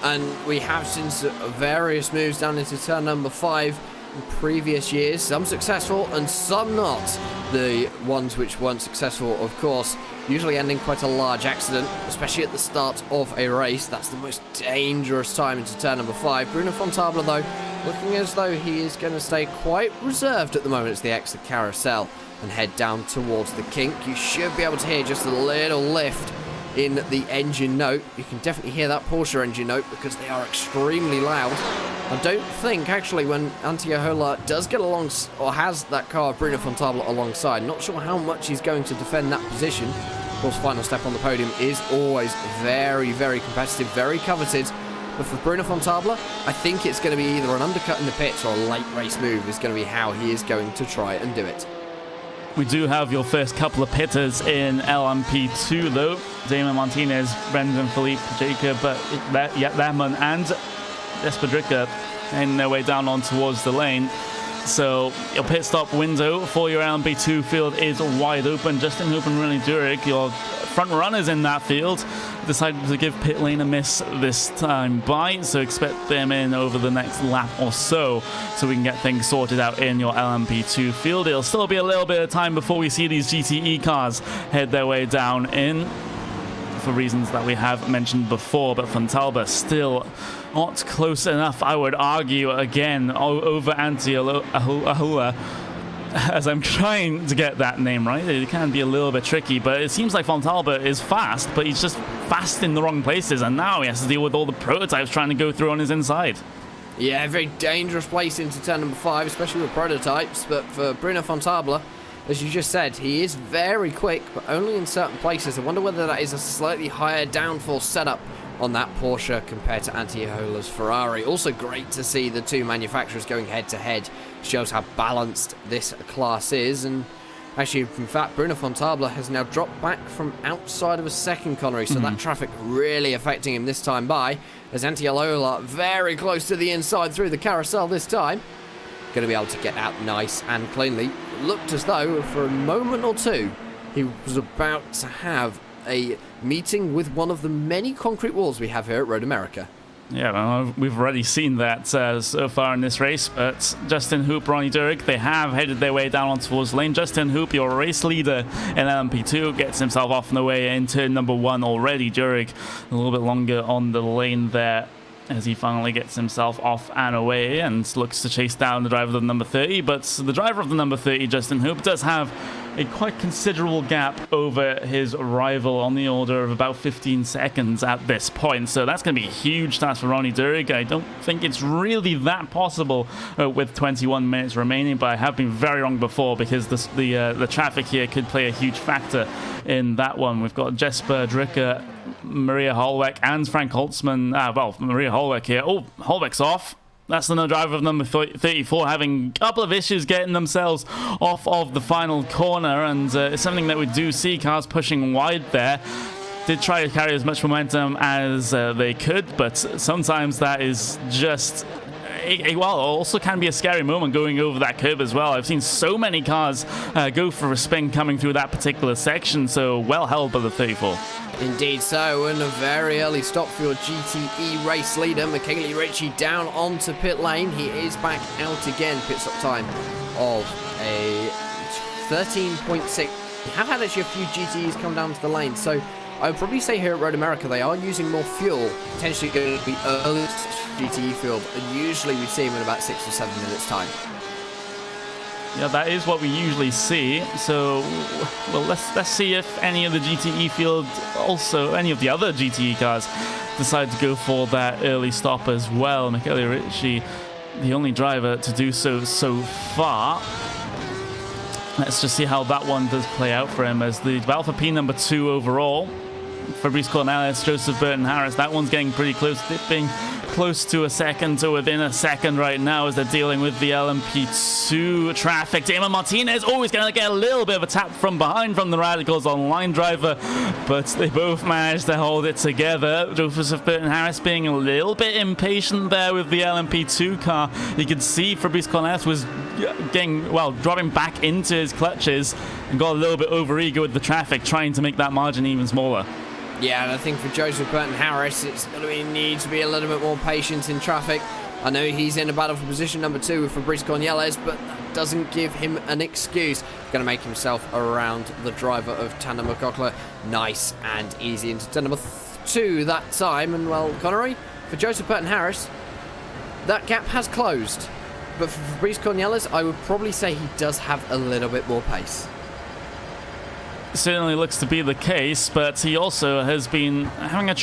And we have seen various moves down into turn number 5 in previous years, some successful and some not. The ones which weren't successful, of course, usually ending quite a large accident, especially at the start of a race. That's the most dangerous time into turn number 5. Bruno Fontabla, though, looking as though he is going to stay quite reserved at the moment as they exit carousel and head down towards the kink. You should be able to hear just a little lift in the engine note. You can definitely hear that Porsche engine note because they are extremely loud. I don't think actually when Antiohola does get along or has that car of Bruno Fontabla alongside, not sure how much he's going to defend that position. Of course, final step on the podium is always very, very competitive, very coveted. But for Bruno Fontabla, I think it's going to be either an undercut in the pits or a late race move is going to be how he is going to try and do it. We do have your first couple of pitters in LMP2 though. Damon Martinez, Brendan Philippe, Jacob Lemon and Espadrica in their way down on towards the lane. So your pit stop window for your LMP2 field is wide open. Justin Hoop and René Durick, your front runners in that field, decided to give pit lane a miss this time by, so expect them in over the next lap or so we can get things sorted out in your LMP2 field. It'll still be a little bit of time before we see these GTE cars head their way down in, for reasons that we have mentioned before, but Fontalba still not close enough, I would argue, again, over Antiohola. As I'm trying to get that name right, it can be a little bit tricky, but it seems like Fontalba is fast, but he's just fast in the wrong places, and now he has to deal with all the prototypes trying to go through on his inside. Yeah, very dangerous place into turn number 5, especially with prototypes, but for Bruno Fontabla, as you just said, he is very quick, but only in certain places. I wonder whether that is a slightly higher downforce setup on that Porsche compared to Antiohola's Ferrari. Also great to see the two manufacturers going head-to-head. Shows how balanced this class is. And actually, in fact, Bruno Fontabla has now dropped back from outside of a second, Connery, so that traffic really affecting him this time by, as Antiohola very close to the inside through the carousel this time. Going to be able to get out nice and cleanly. Looked as though for a moment or two he was about to have a meeting with one of the many concrete walls we have here at Road America. Yeah, well, we've already seen that so far in this race, but Justin Hoop, Ronnie Durick, they have headed their way down on towards the lane. Justin Hoop, your race leader in LMP2, gets himself off on the way in turn number 1 already. Durick a little bit longer on the lane there as he finally gets himself off and away and looks to chase down the driver of the number 30, but the driver of the number 30, Justin Hoop, does have a quite considerable gap over his rival on the order of about 15 seconds at this point. So that's going to be a huge task for Ronnie Durig. I don't think it's really that possible with 21 minutes remaining, but I have been very wrong before because the traffic here could play a huge factor in that one. We've got Jesper Drucker, Maria Holbeck, and Frank Holtzman. Well, Maria Holbeck here. Oh, Holbeck's off. That's the driver of number 34 having a couple of issues getting themselves off of the final corner, and it's something that we do see cars pushing wide there. Did try to carry as much momentum as they could, but sometimes that is just... well, also can be a scary moment going over that curb as well. I've seen so many cars go for a spin coming through that particular section, so well held by the 34. Indeed so, and a very early stop for your GTE race leader, Michele Ricci, down onto pit lane. He is back out again. Pit stop time of a 13.6. We have had actually a few GTEs come down to the lane, so I would probably say here at Road America they are using more fuel, potentially going to be early GTE field, and usually we see them in about 6 or 7 minutes time. Yeah, that is what we usually see. So, well, let's see if any of the GTE field, also any of the other GTE cars, decide to go for that early stop as well. Michele Ricci, the only driver to do so far. Let's just see how that one does play out for him as the Alpha P number 2 overall. Fabrice Cornelis, Joseph Burton Harris, that one's getting pretty close, dipping close to a second to within a second right now as they're dealing with the LMP2 traffic. Damon Martinez always going to get a little bit of a tap from behind from the Radicals online driver, but they both managed to hold it together. Joseph Burton Harris being a little bit impatient there with the LMP2 car. You could see Fabrice Cornelis was getting, well, dropping back into his clutches and got a little bit overeager with the traffic, trying to make that margin even smaller. Yeah, and I think for Joseph Burton Harris, it's going to need to be a little bit more patient in traffic. I know he's in a battle for position number 2 with Fabrice Cornelis, but that doesn't give him an excuse. Going to make himself around the driver of Tandem McCockler. Nice and easy into turn number 2 that time. And, well, Connery, for Joseph Burton Harris, that gap has closed. But for Fabrice Cornelis, I would probably say he does have a little bit more pace. Certainly looks to be the case, but he also has been having a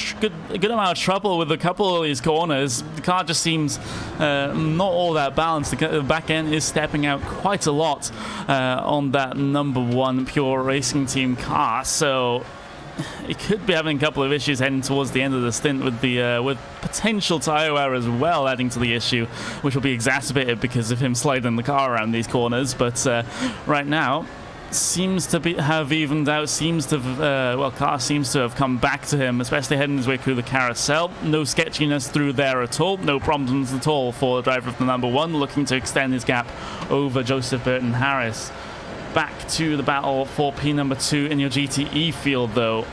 good amount of trouble with a couple of these corners. The car just seems not all that balanced. The back end is stepping out quite a lot on that number 1 Pure Racing Team car, so it could be having a couple of issues heading towards the end of the stint with the with potential tire wear as well adding to the issue, which will be exacerbated because of him sliding the car around these corners. But right now, seems to have evened out, seems to have, car seems to have come back to him, especially heading his way through the carousel. No sketchiness through there at all, no problems at all for the driver of the number 1 looking to extend his gap over Joseph Burton Harris. Back to the battle for P number 2 in your GTE field though.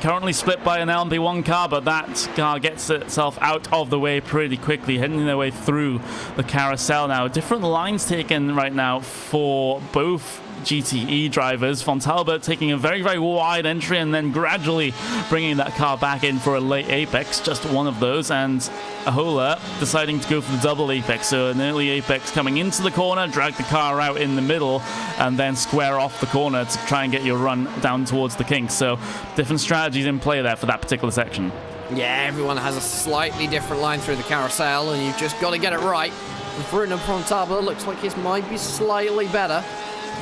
Currently split by an LMP1 car, but that car gets itself out of the way pretty quickly, heading their way through the carousel now. Different lines taken right now for both GTE drivers. Von Talbot taking a very, very wide entry and then gradually bringing that car back in for a late apex, just one of those, and Ahola deciding to go for the double apex. So an early apex coming into the corner, drag the car out in the middle, and then square off the corner to try and get your run down towards the kinks. So different strategies in play there for that particular section. Yeah, everyone has a slightly different line through the carousel, and you've just got to get it right. For Bruno Von Talbot, looks like his might be slightly better.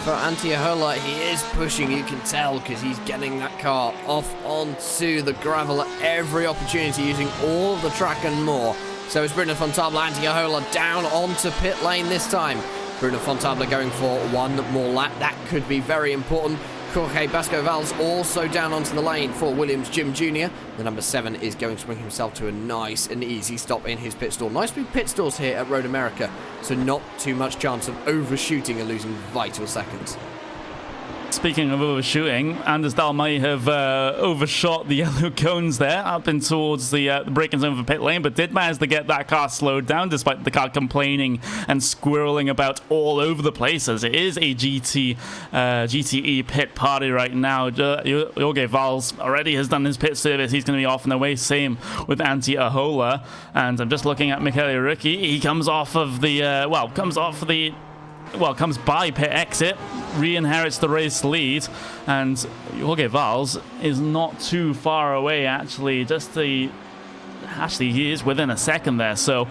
For Antti Ahola, he is pushing, you can tell, because he's getting that car off onto the gravel at every opportunity, using all of the track and more. So it's Bruno Von Talbot, Antti Ahola down onto pit lane this time. Bruno Von Talbot going for one more lap. That could be very important. Jorge Basco-Valls also down onto the lane for Williams Jim Jr. The number 7 is going to bring himself to a nice and easy stop in his pit stall. Nice big pit stalls here at Road America, so not too much chance of overshooting and losing vital seconds. Speaking of overshooting, Anders Dahl may have overshot the yellow cones there up in towards the braking zone for pit lane, but did manage to get that car slowed down despite the car complaining and squirreling about all over the place, as it is a GTE pit party right now. Jorge Valls already has done his pit service. He's going to be off and away. Same with Antti Ahola. And I'm just looking at Michele Ricci. He comes off of the well, comes by pit exit, re-inherits the race lead, and Jorge Valls is not too far away, actually. Actually, he is within a second there, so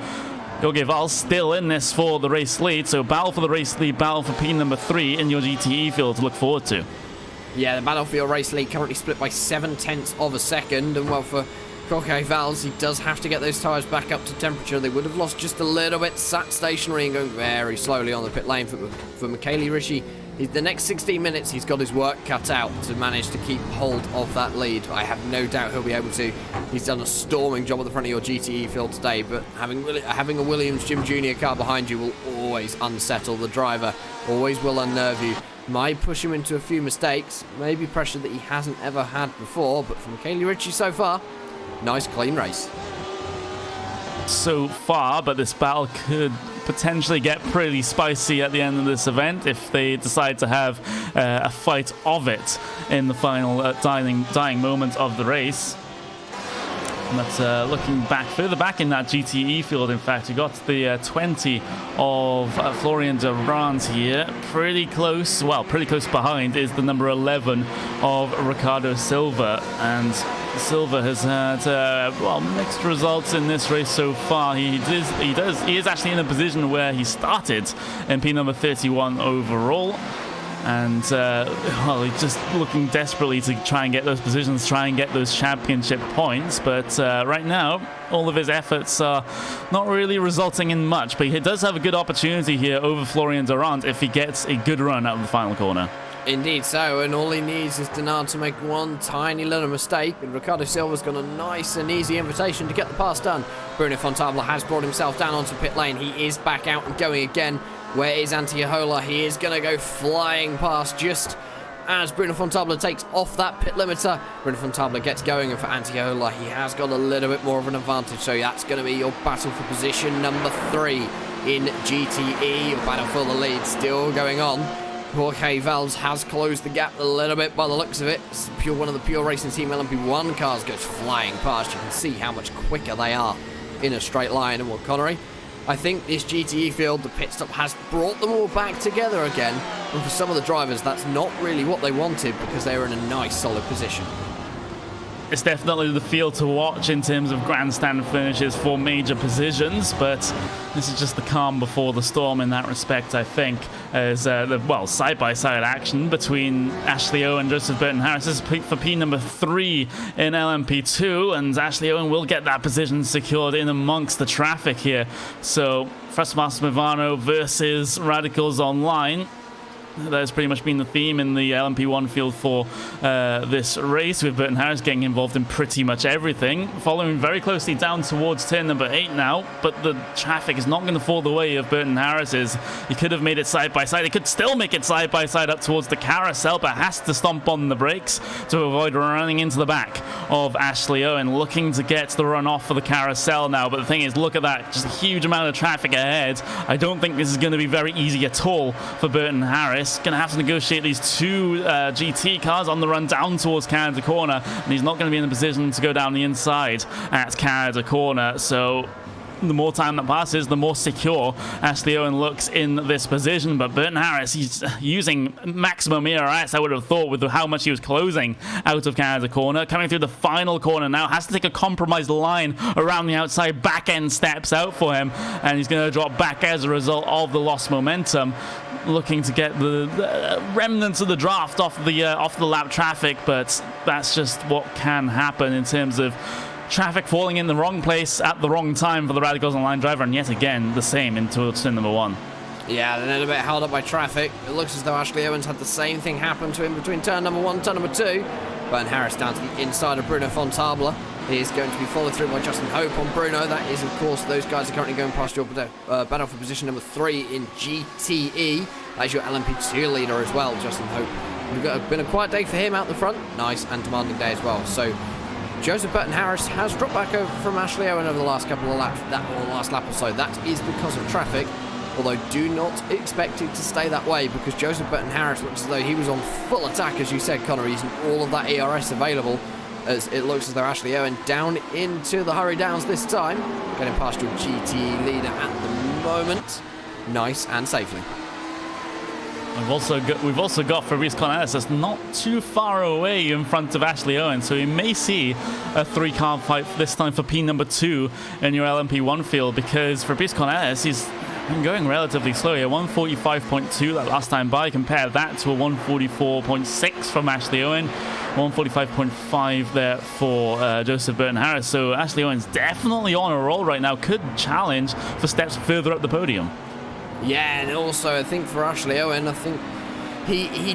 Jorge Valls still in this for the race lead, so battle for the race lead, battle for P number 3 in your GTE field to look forward to. Yeah, the Battlefield race lead currently split by 0.7 of a second, and well, for Jorge Valls, he does have to get those tyres back up to temperature. They would have lost just a little bit, sat stationary and going very slowly on the pit lane for Michele Ricci. The next 16 minutes, he's got his work cut out to manage to keep hold of that lead. I have no doubt he'll be able to. He's done a storming job at the front of your GTE field today, but having a Williams Jim Jr. car behind you will always unsettle the driver, always will unnerve you. Might push him into a few mistakes, maybe pressure that he hasn't ever had before, but for Michele Ricci so far, nice clean race. So far, but this battle could potentially get pretty spicy at the end of this event if they decide to have a fight of it in the final dying moment of the race. But looking back, further back in that GTE field, in fact, you got the 20 of Florian Durant here. Pretty close behind is the number 11 of Ricardo Silva. And Silva has had mixed results in this race so far. He is actually in a position where he started in P number 31 overall. And, he's just looking desperately to try and get those positions, try and get those championship points. But right now, all of his efforts are not really resulting in much. But he does have a good opportunity here over Florian Durant if he gets a good run out of the final corner. Indeed so, and all he needs is Denard to make one tiny little mistake, and Ricardo Silva's got a nice and easy invitation to get the pass done. Bruno Fontabla has brought himself down onto pit lane. He is back out and going again. Where is Antiola? He is going to go flying past just as Bruno Fontabla takes off that pit limiter. Bruno Fontabla gets going, and for Antiola, he has got a little bit more of an advantage. So that's going to be your battle for position number 3 in GTE. Your battle for the lead still going on. Jorge Valls has closed the gap a little bit by the looks of it. One of the Pure Racing Team LMP1 cars goes flying past. You can see how much quicker they are in a straight line. And well, Connery, I think this GTE field, the pit stop has brought them all back together again. And for some of the drivers, that's not really what they wanted because they were in a nice, solid position. It's definitely the field to watch in terms of grandstand finishes for major positions, but this is just the calm before the storm in that respect, I think, as side-by-side action between Ashley Owen and Joseph Burton-Harris. This is for P number 3 in LMP2, and Ashley Owen will get that position secured in amongst the traffic here. So, Frostmaster Movano versus Radicals Online. That has pretty much been the theme in the LMP1 field for this race, with Burton Harris getting involved in pretty much everything. Following very closely down towards turn number 8 now, but the traffic is not going to fall the way of Burton Harris's. He could have made it side by side. He could still make it side by side up towards the carousel, but has to stomp on the brakes to avoid running into the back of Ashley Owen, looking to get the run off for the carousel now. But the thing is, look at that, just a huge amount of traffic ahead. I don't think this is going to be very easy at all for Burton Harris. Going to have to negotiate these 2 GT cars on the run down towards Canada Corner, and he's not going to be in a position to go down the inside at Canada Corner. So the more time that passes, the more secure Ashley Owen looks in this position. But Burton Harris, he's using maximum ERS, I would have thought, with how much he was closing out of Canada Corner. Coming through the final corner now, has to take a compromised line around the outside. Back end steps out for him, and he's going to drop back as a result of the lost momentum. Looking to get the remnants of the draft off the lap traffic, but that's just what can happen in terms of traffic falling in the wrong place at the wrong time for the Radicals Online driver, and yet again the same into turn number 1. Yeah, they're a little bit held up by traffic. It looks as though Ashley Owens had the same thing happen to him between turn number 1 and turn number 2. Burton Harris down to the inside of Bruno Fontabla. He is going to be followed through by Justin Hope on Bruno. That is, of course, those guys are currently going past your battle for position number 3 in GTE. That's your LMP2 leader as well, Justin Hope. It's been a quiet day for him out the front. Nice and demanding day as well. So Joseph Burton-Harris has dropped back over from Ashley Owen over the last couple of laps, last lap or so. That is because of traffic, although do not expect it to stay that way, because Joseph Burton-Harris looks as though he was on full attack, as you said, Connor, using all of that ERS available, as it looks as though Ashley Owen down into the hurry downs this time, getting past your GTE leader at the moment, nice and safely. We've also got Fabrice Cornelis that's not too far away in front of Ashley Owen, so we may see a 3-car fight this time for P number 2 in your LMP1 field, because Fabrice Cornelis is going relatively slow here. 145.2 that last time by. Compare that to a 144.6 from Ashley Owen. 145.5 there for Joseph Burton-Harris. So Ashley Owen's definitely on a roll right now. Could challenge for steps further up the podium. Yeah, and also I think for Ashley Owen, I think he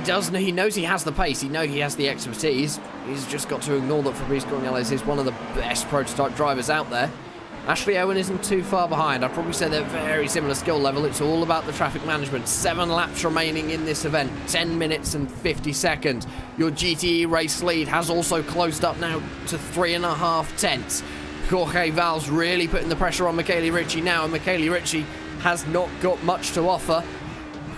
knows he has the pace. He knows he has the expertise. He's just got to ignore that Fabrice Cornelis is one of the best prototype drivers out there. Ashley Owen isn't too far behind. I'd probably say they're very similar skill level. It's all about the traffic management. 7 laps remaining in this event. 10 minutes and 50 seconds. Your GTE race lead has also closed up now to 3.5 tenths. Jorge Val's really putting the pressure on Michele Ricci now, and Michele Ricci has not got much to offer.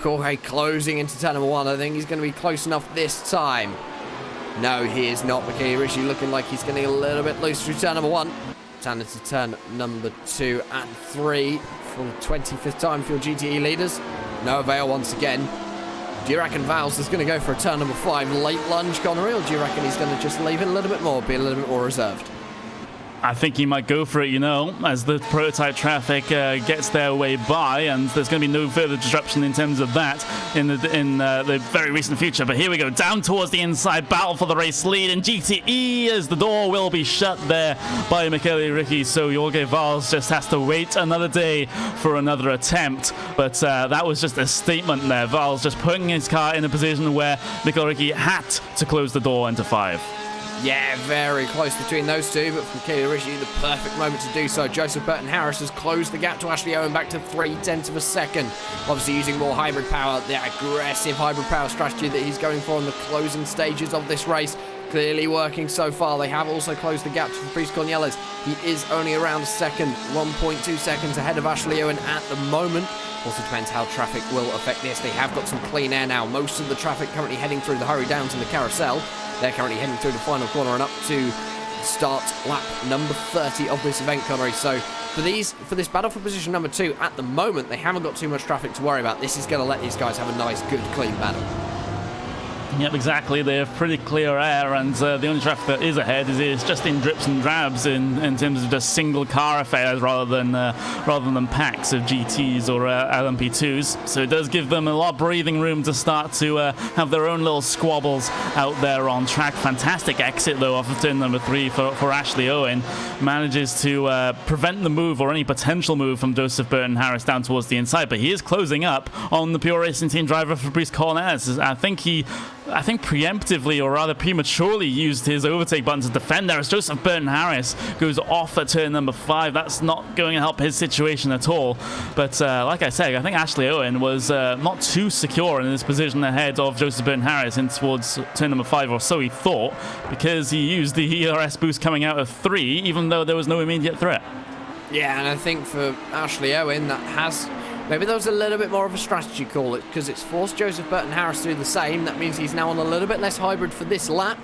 Jorge closing into turn number 1. I think he's going to be close enough this time. No, he is not. Michele Ricci looking like he's getting a little bit loose through turn number 1. Down into turn number 2 and 3 for the 25th time for your GTE leaders. No avail once again. Do you reckon Val's is going to go for a turn number 5 late lunge, Connery, or do you reckon he's going to just leave it a little bit more, be a little bit more reserved? I think he might go for it, you know, as the prototype traffic gets their way by, and there's going to be no further disruption in terms of that in the very recent future. But here we go, down towards the inside, battle for the race lead in GTE, as the door will be shut there by Michele Ricci. So Jorge Valls just has to wait another day for another attempt. But that was just a statement there. Valls just putting his car in a position where Michele Ricci had to close the door into 5. Yeah, very close between those two, but for Michele Ricci, the perfect moment to do so. Joseph Burton-Harris has closed the gap to Ashley Owen back to 0.3 of a second. Obviously using more hybrid power, the aggressive hybrid power strategy that he's going for in the closing stages of this race. Clearly working so far. They have also closed the gap to Fabrice Cornelis. He is only around a second, 1.2 seconds ahead of Ashley Owen at the moment. Also depends how traffic will affect this. They have got some clean air now. Most of the traffic currently heading through the hurry downs in the carousel. They're currently heading through the final corner and up to start lap number 30 of this event, Connery. So for this battle for position number 2, at the moment, they haven't got too much traffic to worry about. This is going to let these guys have a nice, good, clean battle. Yep, exactly. They have pretty clear air, and the only traffic that is ahead is just in drips and drabs in terms of just single car affairs rather than packs of GTs or LMP2s. So it does give them a lot of breathing room to start to have their own little squabbles out there on track. Fantastic exit though off of turn number 3 for Ashley Owen. Manages to prevent the move or any potential move from Joseph Burton-Harris down towards the inside, but he is closing up on the Pure Racing Team driver Fabrice Cornelis. I think preemptively, or rather prematurely, used his overtake button to defend there as Joseph Burton-Harris goes off at turn number 5. That's not going to help his situation at all. But like I said, I think Ashley Owen was not too secure in his position ahead of Joseph Burton-Harris in towards turn number 5, or so he thought, because he used the ERS boost coming out of 3, even though there was no immediate threat. Yeah, and I think for Ashley Owen, that has... Maybe there was a little bit more of a strategy call, because it's forced Joseph Burton-Harris to do the same. That means he's now on a little bit less hybrid for this lap,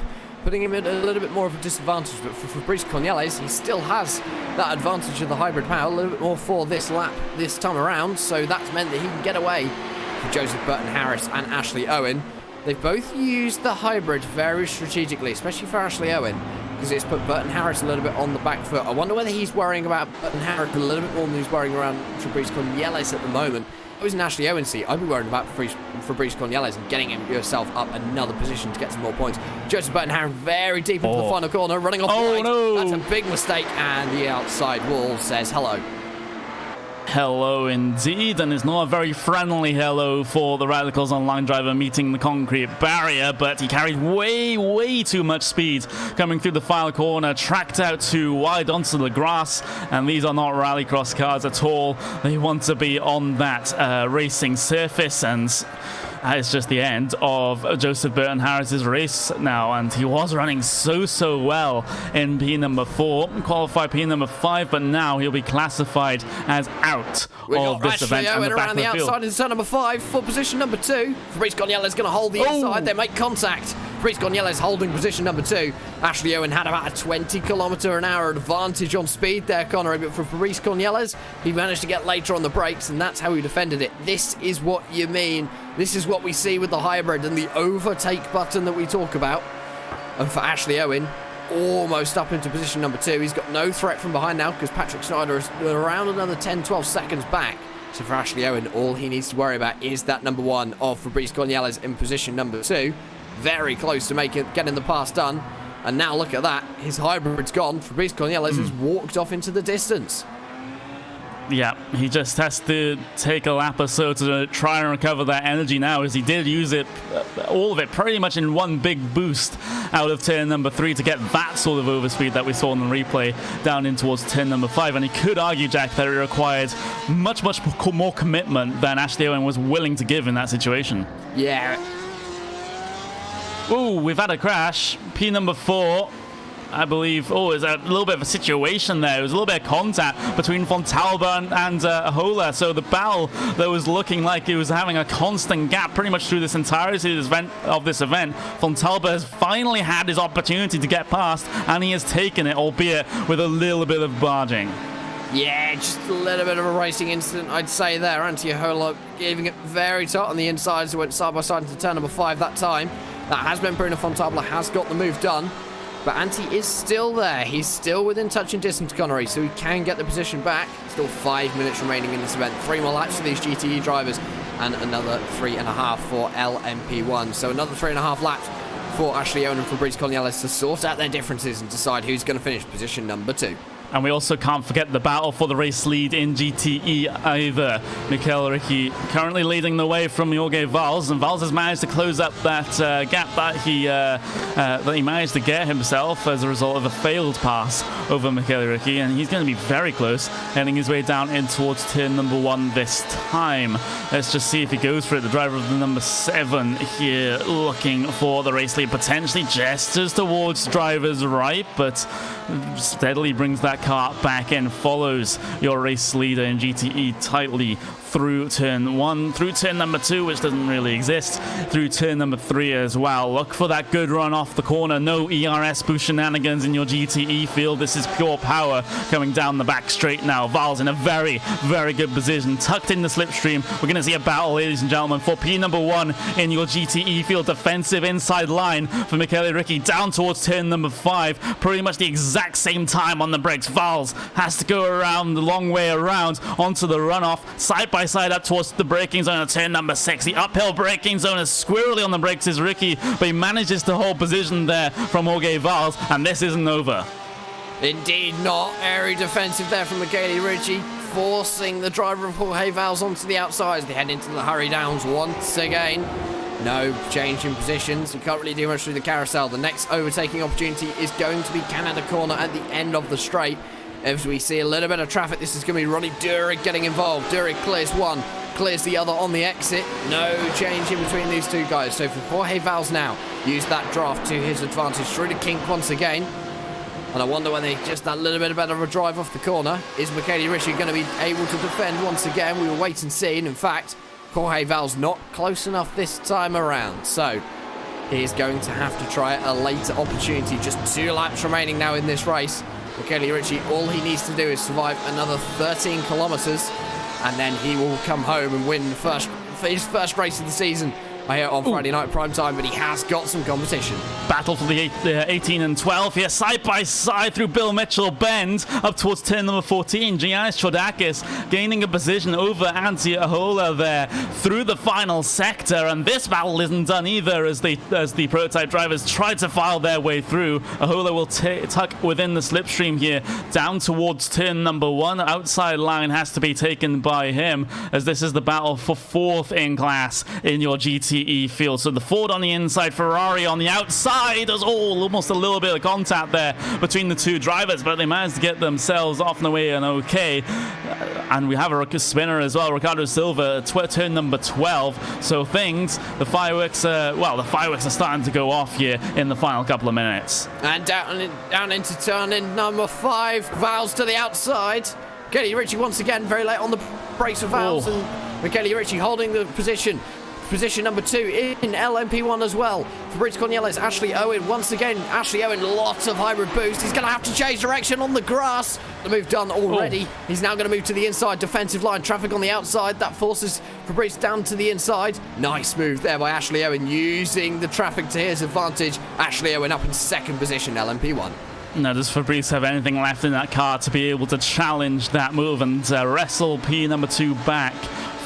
putting him at a little bit more of a disadvantage. But for Fabrice Cornelis, he still has that advantage of the hybrid power, a little bit more for this lap this time around. So that's meant that he can get away from Joseph Burton-Harris and Ashley Owen. They've both used the hybrid very strategically, especially for Ashley Owen, because it's put Burton-Harris a little bit on the back foot. I wonder whether he's worrying about Burton-Harris a little bit more than he's worrying around Fabrice Cornelis at the moment. If I was in Ashley Owen's seat, I'd be worried about Fabrice Cornelis and getting yourself up another position to get some more points. Joseph Burton-Harris very deep into the final corner, running off the right. No. That's a big mistake, and the outside wall says hello. Hello indeed, and it's not a very friendly hello for the Radicals Online driver meeting the concrete barrier, but he carried way too much speed coming through the final corner, tracked out too wide onto the grass, and these are not rallycross cars at all. They want to be on that racing surface, and it's just the end of Joseph Burton-Harris's race now, and he was running so well in P number 4, qualified P number 5, but now he'll be classified as out of this event. And the around the outside in turn number 5 for position number 2. Fabrice Cornelis is going to hold the inside. They make contact. Fabrice Cornelis holding position number 2. Ashley Owen had about a 20km/h advantage on speed there, Connery, but for Fabrice Cornelis, he managed to get later on the brakes, and that's how he defended it. This is what you mean This is what we see with the hybrid and the overtake button that we talk about. And for Ashley Owen, almost up into position number 2. He's got no threat from behind now because Patrick Snyder is around another 10-12 seconds back. So for Ashley Owen, all he needs to worry about is that number 1 of Fabrice Cornielles in position number 2. Very close to getting the pass done. And now look at that. His hybrid's gone. Fabrice Cornielles has walked off into the distance. Yeah, he just has to take a lap or so to try and recover that energy now, as he did use it, all of it, pretty much in one big boost out of turn number 3 to get that sort of overspeed that we saw in the replay down in towards turn number 5. And he could argue, Jack, that it required much more commitment than Ashley Owen was willing to give in that situation. Yeah. Ooh, we've had a crash. P number 4. I believe, there's a little bit of a situation there. There was a little bit of contact between Fontalba and Ahola. So the battle that was looking like it was having a constant gap pretty much through this entirety of this event, Fontalba has finally had his opportunity to get past, and he has taken it, albeit with a little bit of barging. Yeah, just a little bit of a racing incident, I'd say there. Ahola giving it very tight on the insides. Went side by side into turn number 5 that time. That has been Bruno Fontalba, has got the move done. But Antti is still there. He's still within touching distance to Connery, so he can get the position back. Still 5 minutes remaining in this event. 3 more laps for these GTE drivers and another 3.5 for LMP1. So another 3.5 laps for Ashley Owen and Fabrice Cornielles to sort out their differences and decide who's going to finish position number 2. And we also can't forget the battle for the race lead in GTE either. Michael Ricci currently leading the way from Jorge Valls, and Valls has managed to close up that gap that he managed to get himself as a result of a failed pass over Michael Ricci, and he's going to be very close, heading his way down in towards turn number 1 this time. Let's just see if he goes for it. The driver of the number 7 here looking for the race lead, potentially gestures towards driver's right, but steadily brings that car back and follows your race leader in GTE tightly through turn 1, through turn number 2, which doesn't really exist, through turn number 3 as well. Look for that good run off the corner. No ERS boost shenanigans in your GTE field. This is pure power coming down the back straight now. Valls in a very, very good position, tucked in the slipstream. We're going to see a battle, ladies and gentlemen, for P number 1 in your GTE field. Defensive inside line for Michele Ricci down towards turn number 5. Pretty much the exact same time on the brakes. Valls has to go around the long way around onto the runoff, side by side up towards the braking zone at turn number 6. The uphill braking zone is squirrely on the brakes is Ricci, but he manages to hold position there from Jorge Valls, and this isn't over. Indeed not. Very defensive there from Michele Ricci, forcing the driver of Jorge Valls onto the outside as they head into the hurry downs once again. No change in positions. You can't really do much through the carousel. The next overtaking opportunity is going to be Canada Corner at the end of the straight. As we see a little bit of traffic, this is going to be Ronnie Durig getting involved. Durig clears one, clears the other on the exit. No change in between these two guys. So for Jorge Valls now, use that draft to his advantage through the kink once again. And I wonder when they just that little bit better of a drive off the corner. Is Michele Ricci going to be able to defend once again? We will wait and see. And in fact, Jorge Valls not close enough this time around. So he is going to have to try a later opportunity. Just 2 laps remaining now in this race. Michele Ricci, all he needs to do is survive another 13 kilometers, and then he will come home and win his first race of the season on Friday night prime time, but he has got some competition. Battle for the 18 and 12 here, side by side through Bill Mitchell Bend up towards turn number 14. Giannis Chodakis gaining a position over Antti Ahola there through the final sector, and this battle isn't done either as the prototype drivers try to file their way through. Ahola will tuck within the slipstream here down towards turn number 1. Outside line has to be taken by him, as this is the battle for 4th in class in your GTE field. So the Ford on the inside, Ferrari on the outside. There's almost a little bit of contact there between the two drivers, but they managed to get themselves off the way and okay. And we have a spinner as well, Ricardo Silva, turn number 12. So the fireworks are starting to go off here in the final couple of minutes. And down into turn in number 5, Valls to the outside. Michele Ricci once again very late on the brakes for Valls, and Michele Ricci holding the position. position number 2 in LMP1 as well. Fabrice Cornelis, Ashley Owen once again. Ashley Owen, lots of hybrid boost. He's going to have to change direction on the grass. The move done already. He's now going to move to the inside defensive line. Traffic on the outside. That forces Fabrice down to the inside. Nice move there by Ashley Owen, using the traffic to his advantage. Ashley Owen up in 2nd position, LMP1. Now, does Fabrice have anything left in that car to be able to challenge that move and wrestle P number 2 back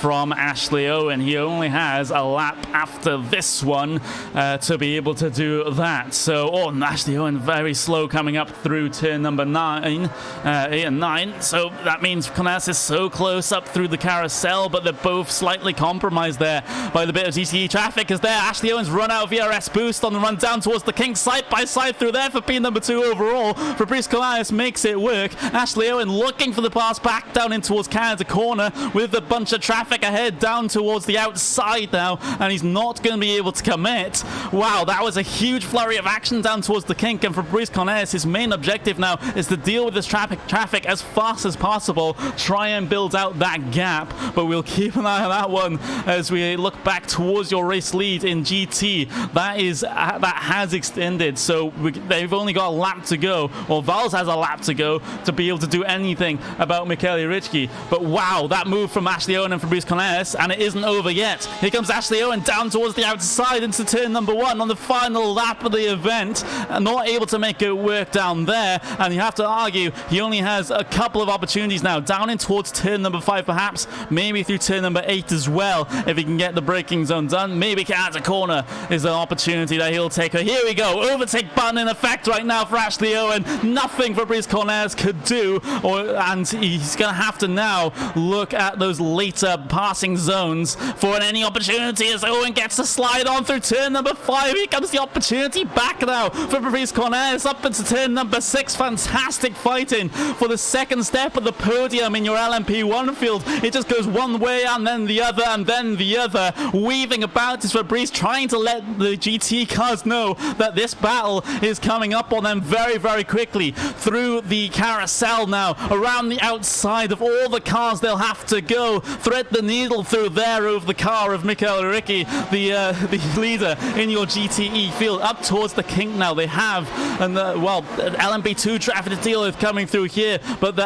from Ashley Owen? He only has a lap after this one to be able to do that. So, Ashley Owen very slow coming up through turn number 8 and 9. So that means Cornelis is so close up through the carousel, but they're both slightly compromised there by the bit of GTE traffic. As there, Ashley Owen's run out of VRS boost on the run down towards the King, side by side through there for P number 2 overall. Fabrice Cornelis makes it work. Ashley Owen looking for the pass back down in towards Canada corner with a bunch of traffic ahead down towards the outside now, and he's not going to be able to commit. Wow, that was a huge flurry of action down towards the kink, and Fabrice Cornelis, his main objective now is to deal with this traffic as fast as possible, try and build out that gap. But we'll keep an eye on that one as we look back towards your race lead in GT. That has extended, so they've only got a lap to go, or Vals has a lap to go to be able to do anything about Michele Richke. But wow, that move from Ashley Owen and Fabrice Cornelis, and it isn't over yet. Here comes Ashley Owen down towards the outside into turn number 1 on the final lap of the event, and not able to make it work down there. And you have to argue he only has a couple of opportunities now, down in towards turn number 5 perhaps, maybe through turn number 8 as well, if he can get the braking zone done. Maybe Canada corner is an opportunity that he'll take. Here we go, overtake button in effect right now for Ashley Owen. Nothing Fabrice Cornelis could do, and he's going to have to now look at those later passing zones for any opportunity as Owen gets to slide on through turn number 5. Here comes the opportunity back now for Fabrice Cornelis up into turn number 6. Fantastic fighting for the 2nd step of the podium in your LMP1 field. It just goes one way and then the other and then the other. Weaving about is Fabrice, trying to let the GT cars know that this battle is coming up on them very, very quickly. Through the carousel now, around the outside of all the cars they'll have to go. Thread the needle through there over the car of Michele Richke, the leader in your GTE field. Up towards the kink now they have, and LMP2 traffic to deal with coming through here, but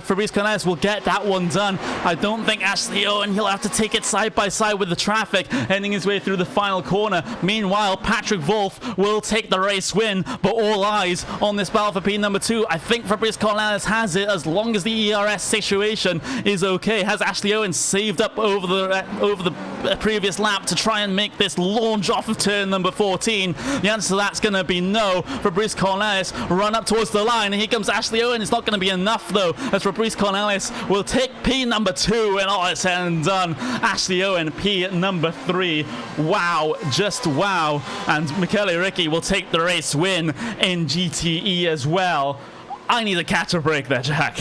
Fabrice Cornelis will get that one done. I don't think Ashley Owen, he'll have to take it side by side with the traffic, heading his way through the final corner. Meanwhile, Patrick Wolff will take the race win, but all eyes on this battle for P number 2. I think Fabrice Cornelis has it as long as the ERS situation is okay. Has Ashley Owen saved up over the previous lap to try and make this launch off of turn number 14? The answer to that's going to be no. Fabrice Cornelis run up towards the line, and here comes Ashley Owen. It's not going to be enough though, as Fabrice Cornelis will take P number 2, and all it's said and done. Ashley Owen, P number 3. Wow, just wow. And Michele Richke will take the race win in GTE as well. I need a catch a break there, Jack.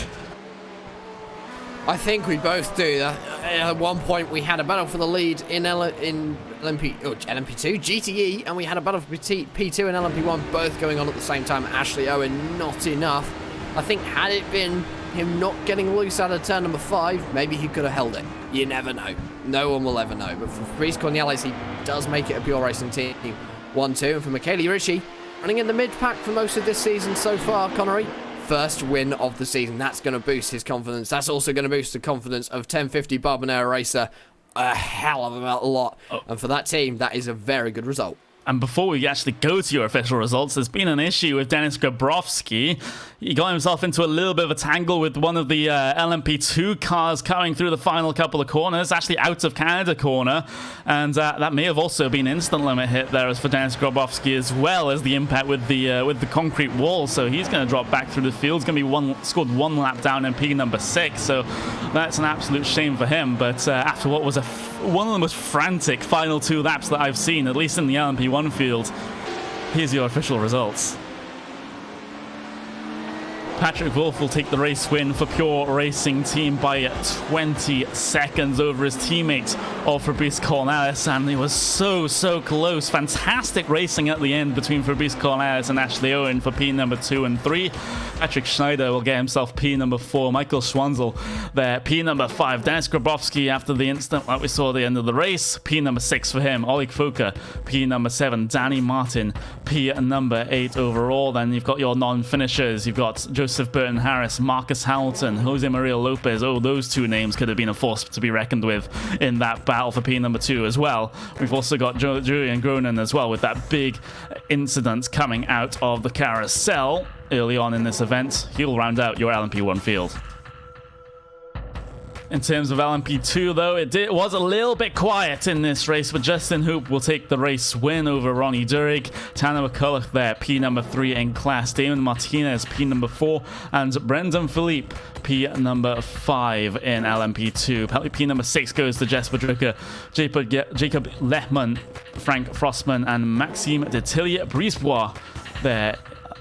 I think we both do. At one point, we had a battle for the lead in LMP2, GTE, and we had a battle for P2 and LMP1, both going on at the same time. Ashley Owen, not enough. I think had it been him not getting loose out of turn number 5, maybe he could have held it. You never know. No one will ever know. But for Fabrice Cornelis, he does make it a pure racing team 1-2. And for Michele Richke, running in the mid-pack for most of this season so far, Connery, first win of the season. That's going to boost his confidence. That's also going to boost the confidence of 1050 Barbonero Racer a hell of a lot. And for that team, that is a very good result. And before we actually go to your official results, there's been an issue with Denis Grabowski. He got himself into a little bit of a tangle with one of the LMP2 cars coming through the final couple of corners, actually out of Canada corner. And that may have also been instant limit hit there as for Denis Grabowski, as well as the impact with the concrete wall. So he's going to drop back through the field. He's going to be scored one lap down in P number 6. So that's an absolute shame for him. But after what was one of the most frantic final 2 laps that I've seen, at least in the LMP1 field, here's your official results. Patrick Wolff will take the race win for Pure Racing Team by 20 seconds over his teammate of Fabrice Cornelis, and it was so close. Fantastic racing at the end between Fabrice Cornelis and Ashley Owen for P number 2 and 3. Patrick Schneider will get himself P number 4. Michael Schwanzel there, P number 5. Dennis Grabowski after the incident like we saw at the end of the race, P number 6 for him. Oleg Foka, P number 7. Danny Martin, P number 8 overall. Then you've got your non-finishers. You've got Joseph Burton Harris, Marcus Hamilton, Jose Maria Lopez. Oh, those two names could have been a force to be reckoned with in that battle for P number 2 as well. We've also got Julian Gronen as well with that big incident coming out of the carousel early on in this event. He'll round out your LMP1 field. In terms of LMP2, though, it was a little bit quiet in this race, but Justin Hoop will take the race win over Ronnie Durig. Tanner McCulloch there, P number 3 in class. Damon Martinez, P number 4. And Brendan Philippe, P number 5 in LMP2. P number 6 goes to Jesper Drucker, Jacob Lehmann, Frank Frostman, and Maxime Detillier Brisebois there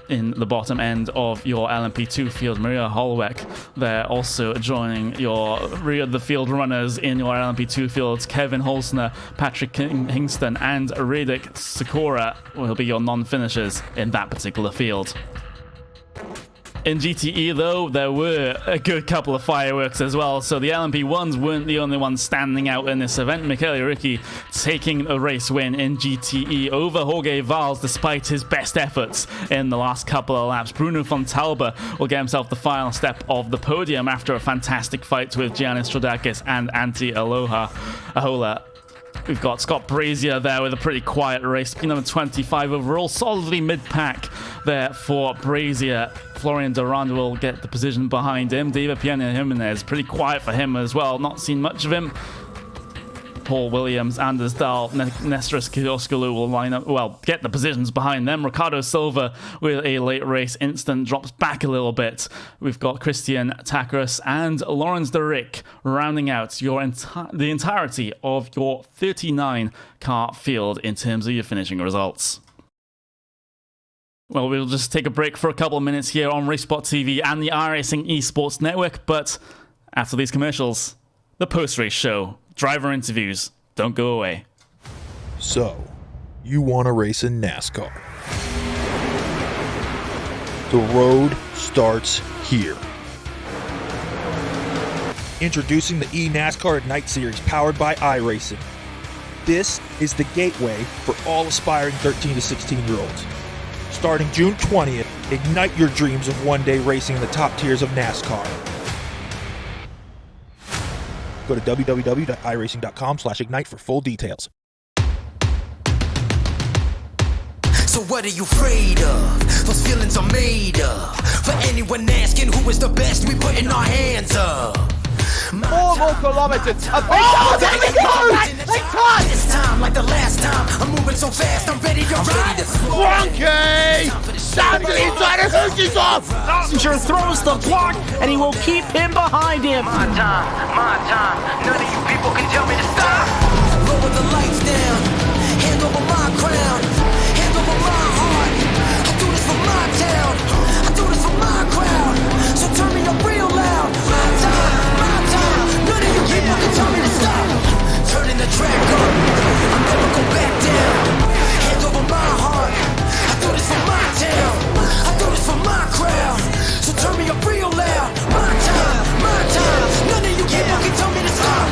in the bottom end of your LMP2 field. Maria Holweck there also joining your rear of the field runners in your LMP2 fields. Kevin Holzner, Patrick Hingston, and Radek Sikora will be your non-finishers in that particular field. In GTE, though, there were a good couple of fireworks as well, so the LMP1s weren't the only ones standing out in this event. Michele Ricci taking a race win in GTE over Jorge Valls despite his best efforts in the last couple of laps. Bruno Fontalba will get himself the final step of the podium after a fantastic fight with Giannis Strodakis and Antti Ahola. We've got Scott Brazier there with a pretty quiet race. P number 25 overall, solidly mid-pack there for Brazier. Florian Durand will get the position behind him. David Piana Jimenez, pretty quiet for him as well. Not seen much of him. Paul Williams, Anders Dahl, Nestris Kioskulu will line up, well, get the positions behind them. Ricardo Silva with a late race incident drops back a little bit. We've got Christian Takaris and Lawrence Derrick rounding out the entirety of your 39 car field in terms of your finishing results. Well, we'll just take a break for a couple of minutes here on RaceSpot TV and the iRacing Esports Network, but after these commercials, the post-race show. Driver interviews. Don't go away. So, you want to race in NASCAR. The road starts here. Introducing the eNASCAR Ignite Series powered by iRacing. This is the gateway for all aspiring 13 to 16-year-olds. Starting June 20th, ignite your dreams of one day racing in the top tiers of NASCAR. Go to www.iracing.com/ignite for full details. So what are you afraid of? Those feelings are made up. For anyone asking who is the best, we putting our hands up. 4 more kilometers. A big there we go! They touch! This time, like the last time, I'm moving so fast, I'm ready to ride. Wonky! Down to the inside of Hoosie's off! Passenger throws the block, and he will keep him behind him. My time. None of you people can tell me to stop. Lower the lights down. Hand over my crown. Hand over my heart. I do this for my town. I do this for my crowd. So turn me up real loud. My time. None of you people can tell me to stop. Turning the track up. I'll never go back down. Hand over my heart. I do this for my town. I do this for my crowd. So turn me up real loud. My time. None of you people can tell me to stop.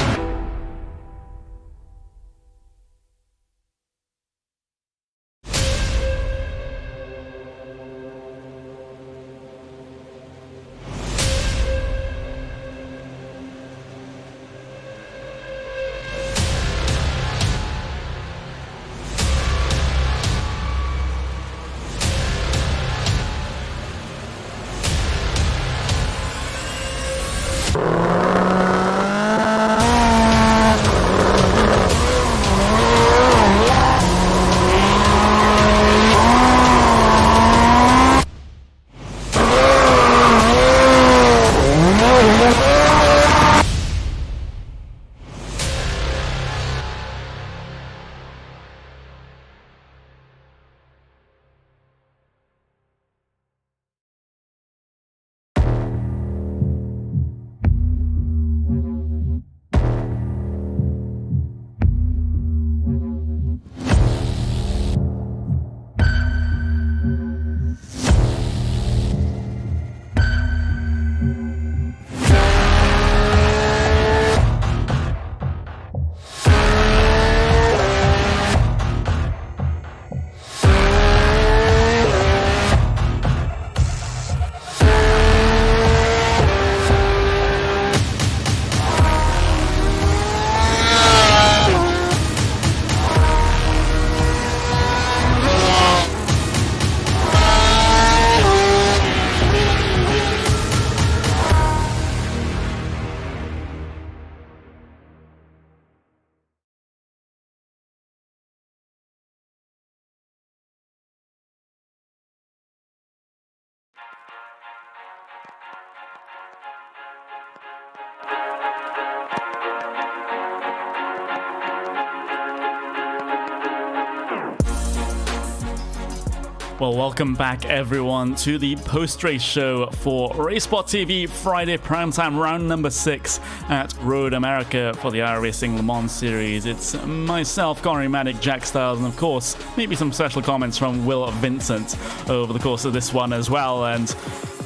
Well, welcome back everyone to the post-race show for Racebot TV Friday primetime round number 6 at Road America for the iRacing Le Mans series. It's myself, Connery Maddock, Jack Styles, and of course, maybe some special comments from Will Vincent over the course of this one as well. And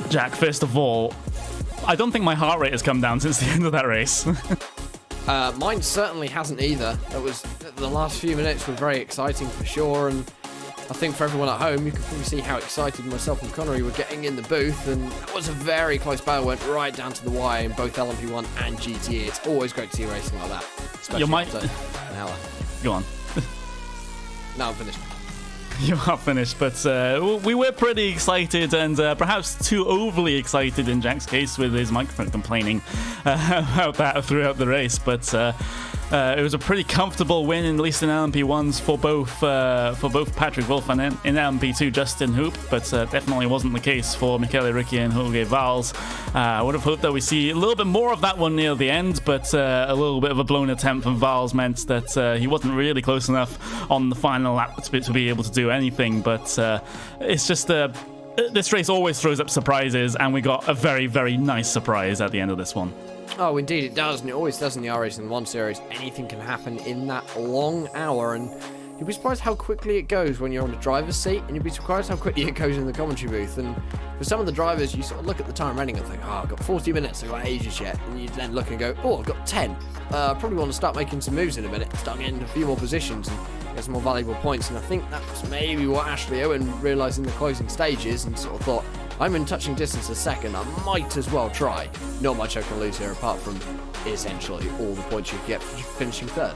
Jack, first of all, I don't think my heart rate has come down since the end of that race. Mine certainly hasn't either. The last few minutes were very exciting for sure, and I think for everyone at home, you can probably see how excited myself and Connery were getting in the booth, and that was a very close battle, went right down to the wire in both LMP1 and GTE. It's always great to see racing like that. Especially after an hour. Go on. No, I'm finished. You are finished, but we were pretty excited, and perhaps too overly excited in Jack's case, with his microphone complaining about that throughout the race. But it was a pretty comfortable win, at least in LMP1s for both Patrick Wolff and in LMP2 Justin Hoop, but definitely wasn't the case for Michele Ricci and Jorge Valls. I would have hoped that we see a little bit more of that one near the end, but a little bit of a blown attempt from Valls meant that he wasn't really close enough on the final lap to be able to do anything. But it's just this race always throws up surprises, and we got a very, very nice surprise at the end of this one. Oh, indeed it does, and it always does in the iRacing 1 series. Anything can happen in that long hour, and you'll be surprised how quickly it goes when you're on the driver's seat, and you'll be surprised how quickly it goes in the commentary booth. And for some of the drivers, you sort of look at the time running and think, oh, I've got 40 minutes, I've got ages yet, and you then look and go, oh, I've got 10. Probably want to start making some moves in a minute, start getting a few more positions and get some more valuable points. And I think that's maybe what Ashley Owen realised in the closing stages, and sort of thought, I'm in touching distance a second, I might as well try. Not much I can lose here apart from essentially all the points you get for finishing third.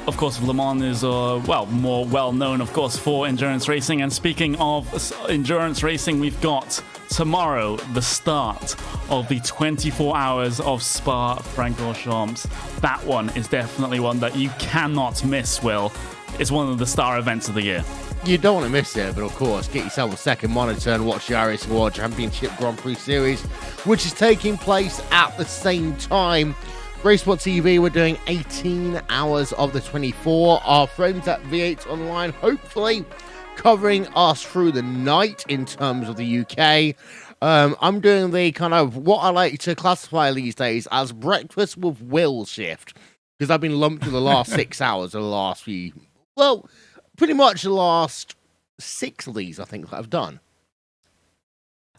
Of course, Le Mans is more well known, of course, for endurance racing. And speaking of endurance racing, we've got tomorrow the start of the 24 hours of Spa-Francorchamps. That one is definitely one that you cannot miss, Will. It's one of the star events of the year. You don't want to miss it, but of course, get yourself a second monitor and watch the iRacing World Championship Grand Prix Series, which is taking place at the same time. Racebot TV, we're doing 18 hours of the 24. Our friends at V8 Online, hopefully, covering us through the night in terms of the UK. I'm doing the kind of what I like to classify these days as breakfast with Will shift, because I've been lumped with the last 6 hours of the last few. Well, pretty much the last 6 of these, I think, that I've done.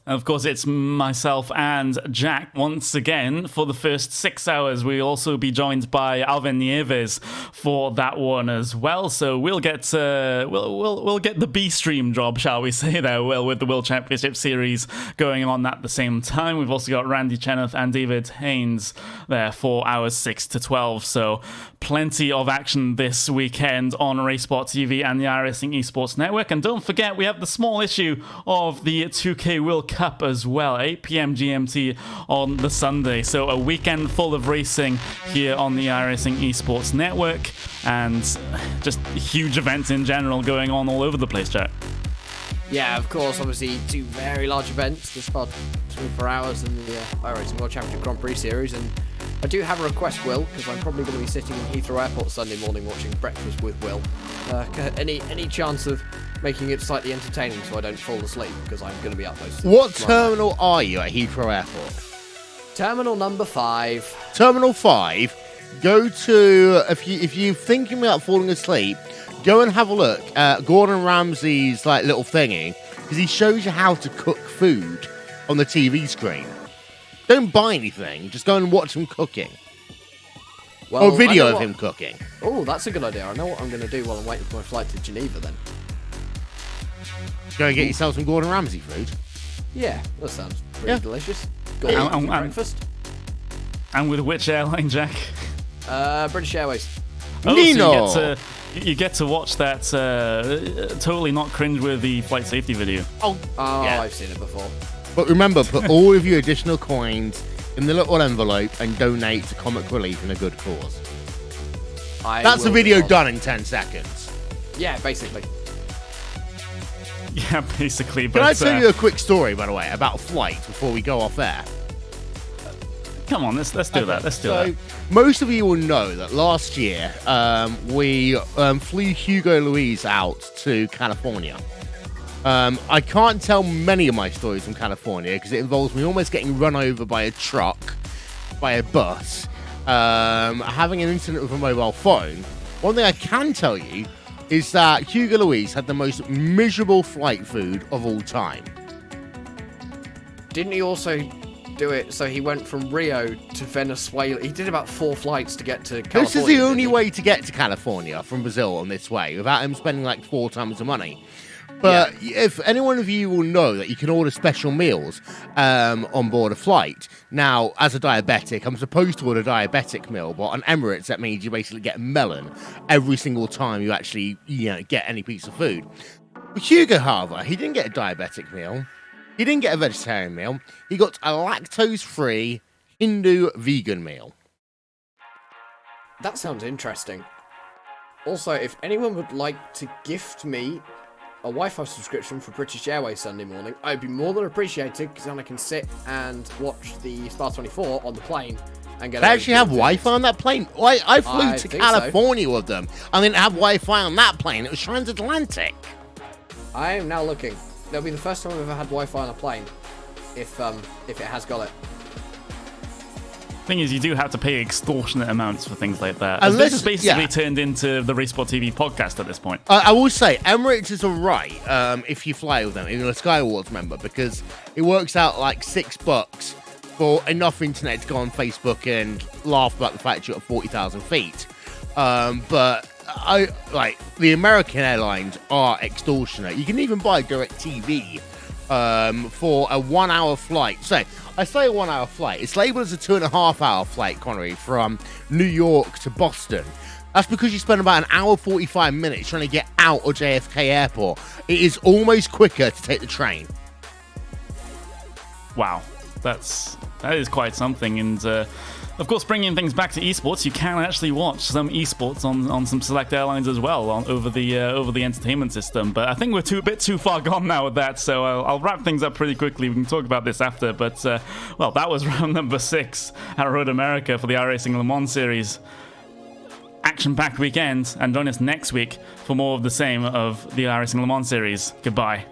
Of course, it's myself and Jack once again for the first 6 hours. We'll also be joined by Alvin Nieves for that one as well. So we'll get we'll get the B stream job, shall we say, there, Will, with the World Championship Series going on at the same time. We've also got Randy Cheneth and David Haynes there for hours 6 to 12. So plenty of action this weekend on Racebot TV and the iRacing Esports Network. And don't forget, we have the small issue of the 2K World Cup as well, 8 p.m. GMT on the Sunday. So a weekend full of racing here on the iRacing Esports Network, and just huge events in general going on all over the place, Jack. Yeah, of course, obviously 2 very large events, the Spa 24 hours and the iRacing World Championship Grand Prix Series. And I do have a request, Will, because I'm probably going to be sitting in Heathrow Airport Sunday morning watching Breakfast with Will. Any chance of making it slightly entertaining so I don't fall asleep, because I'm going to be up most of the What terminal are you at Heathrow Airport? Terminal number 5. Terminal 5. Go to, if you're thinking about falling asleep, go and have a look at Gordon Ramsay's little thingy, because he shows you how to cook food on the TV screen. Don't buy anything, just go and watch him cooking. Well, or video of him cooking. Oh, that's a good idea. I know what I'm going to do while I'm waiting for my flight to Geneva then. Go and get yourself some Gordon Ramsay food. Yeah, that sounds pretty delicious. Gordon breakfast. And with which airline, Jack? British Airways. Oh, Nino! So you get to watch that totally not cringeworthy flight safety video. Oh, yeah. I've seen it before. But remember, put all of your additional coins in the little envelope and donate to Comic Relief in a good cause. That's a video done in 10 seconds. Yeah, basically. Yeah, basically. Can I tell you a quick story, by the way, about a flight before we go off air? Come on, let's do that. Let's do that. Most of you will know that last year we flew Hugo Luis out to California. I can't tell many of my stories from California because it involves me almost getting run over by a truck, by a bus, having an incident with a mobile phone. One thing I can tell you is that Hugo Luis had the most miserable flight food of all time. Didn't he also do it so he went from Rio to Venezuela? He did about 4 flights to get to California. This is the only way to get to California from Brazil on this way without him spending like 4 times the money. But if any one of you will know that you can order special meals on board a flight. Now, as a diabetic, I'm supposed to order a diabetic meal, but on Emirates, that means you basically get a melon every single time you actually get any piece of food. But Hugo, however, he didn't get a diabetic meal. He didn't get a vegetarian meal. He got a lactose-free Hindu vegan meal. That sounds interesting. Also, if anyone would like to gift me a Wi-Fi subscription for British Airways Sunday morning, I'd be more than appreciated, because then I can sit and watch the Star 24 on the plane and get. They actually have Wi-Fi on that plane? I flew to California with them. I didn't have Wi-Fi on that plane. It was transatlantic. I am now looking. That'll be the first time I've ever had Wi-Fi on a plane, if it has got it. Thing is, you do have to pay extortionate amounts for things like that. Unless, this is basically turned into the Raceport TV podcast at this point. I will say, Emirates is alright if you fly with them, even a Sky Awards member, because it works out like $6 for enough internet to go on Facebook and laugh about the fact you're at 40,000 feet. But the American airlines are extortionate. You can even buy DirecTV for a 1 hour flight. So I say a 1 hour flight. It's labeled as a 2.5 hour flight, Connery, from New York to Boston. That's because you spend about an hour 45 minutes trying to get out of JFK Airport. It is almost quicker to take the train. Wow, that is quite something. And of course, bringing things back to esports, you can actually watch some esports on some select airlines as well over the entertainment system. But I think we're a bit too far gone now with that, so I'll wrap things up pretty quickly. We can talk about this after. But well, that was round number 6 at Road America for the iRacing Le Mans series. Action-packed weekend, and join us next week for more of the same of the iRacing Le Mans series. Goodbye.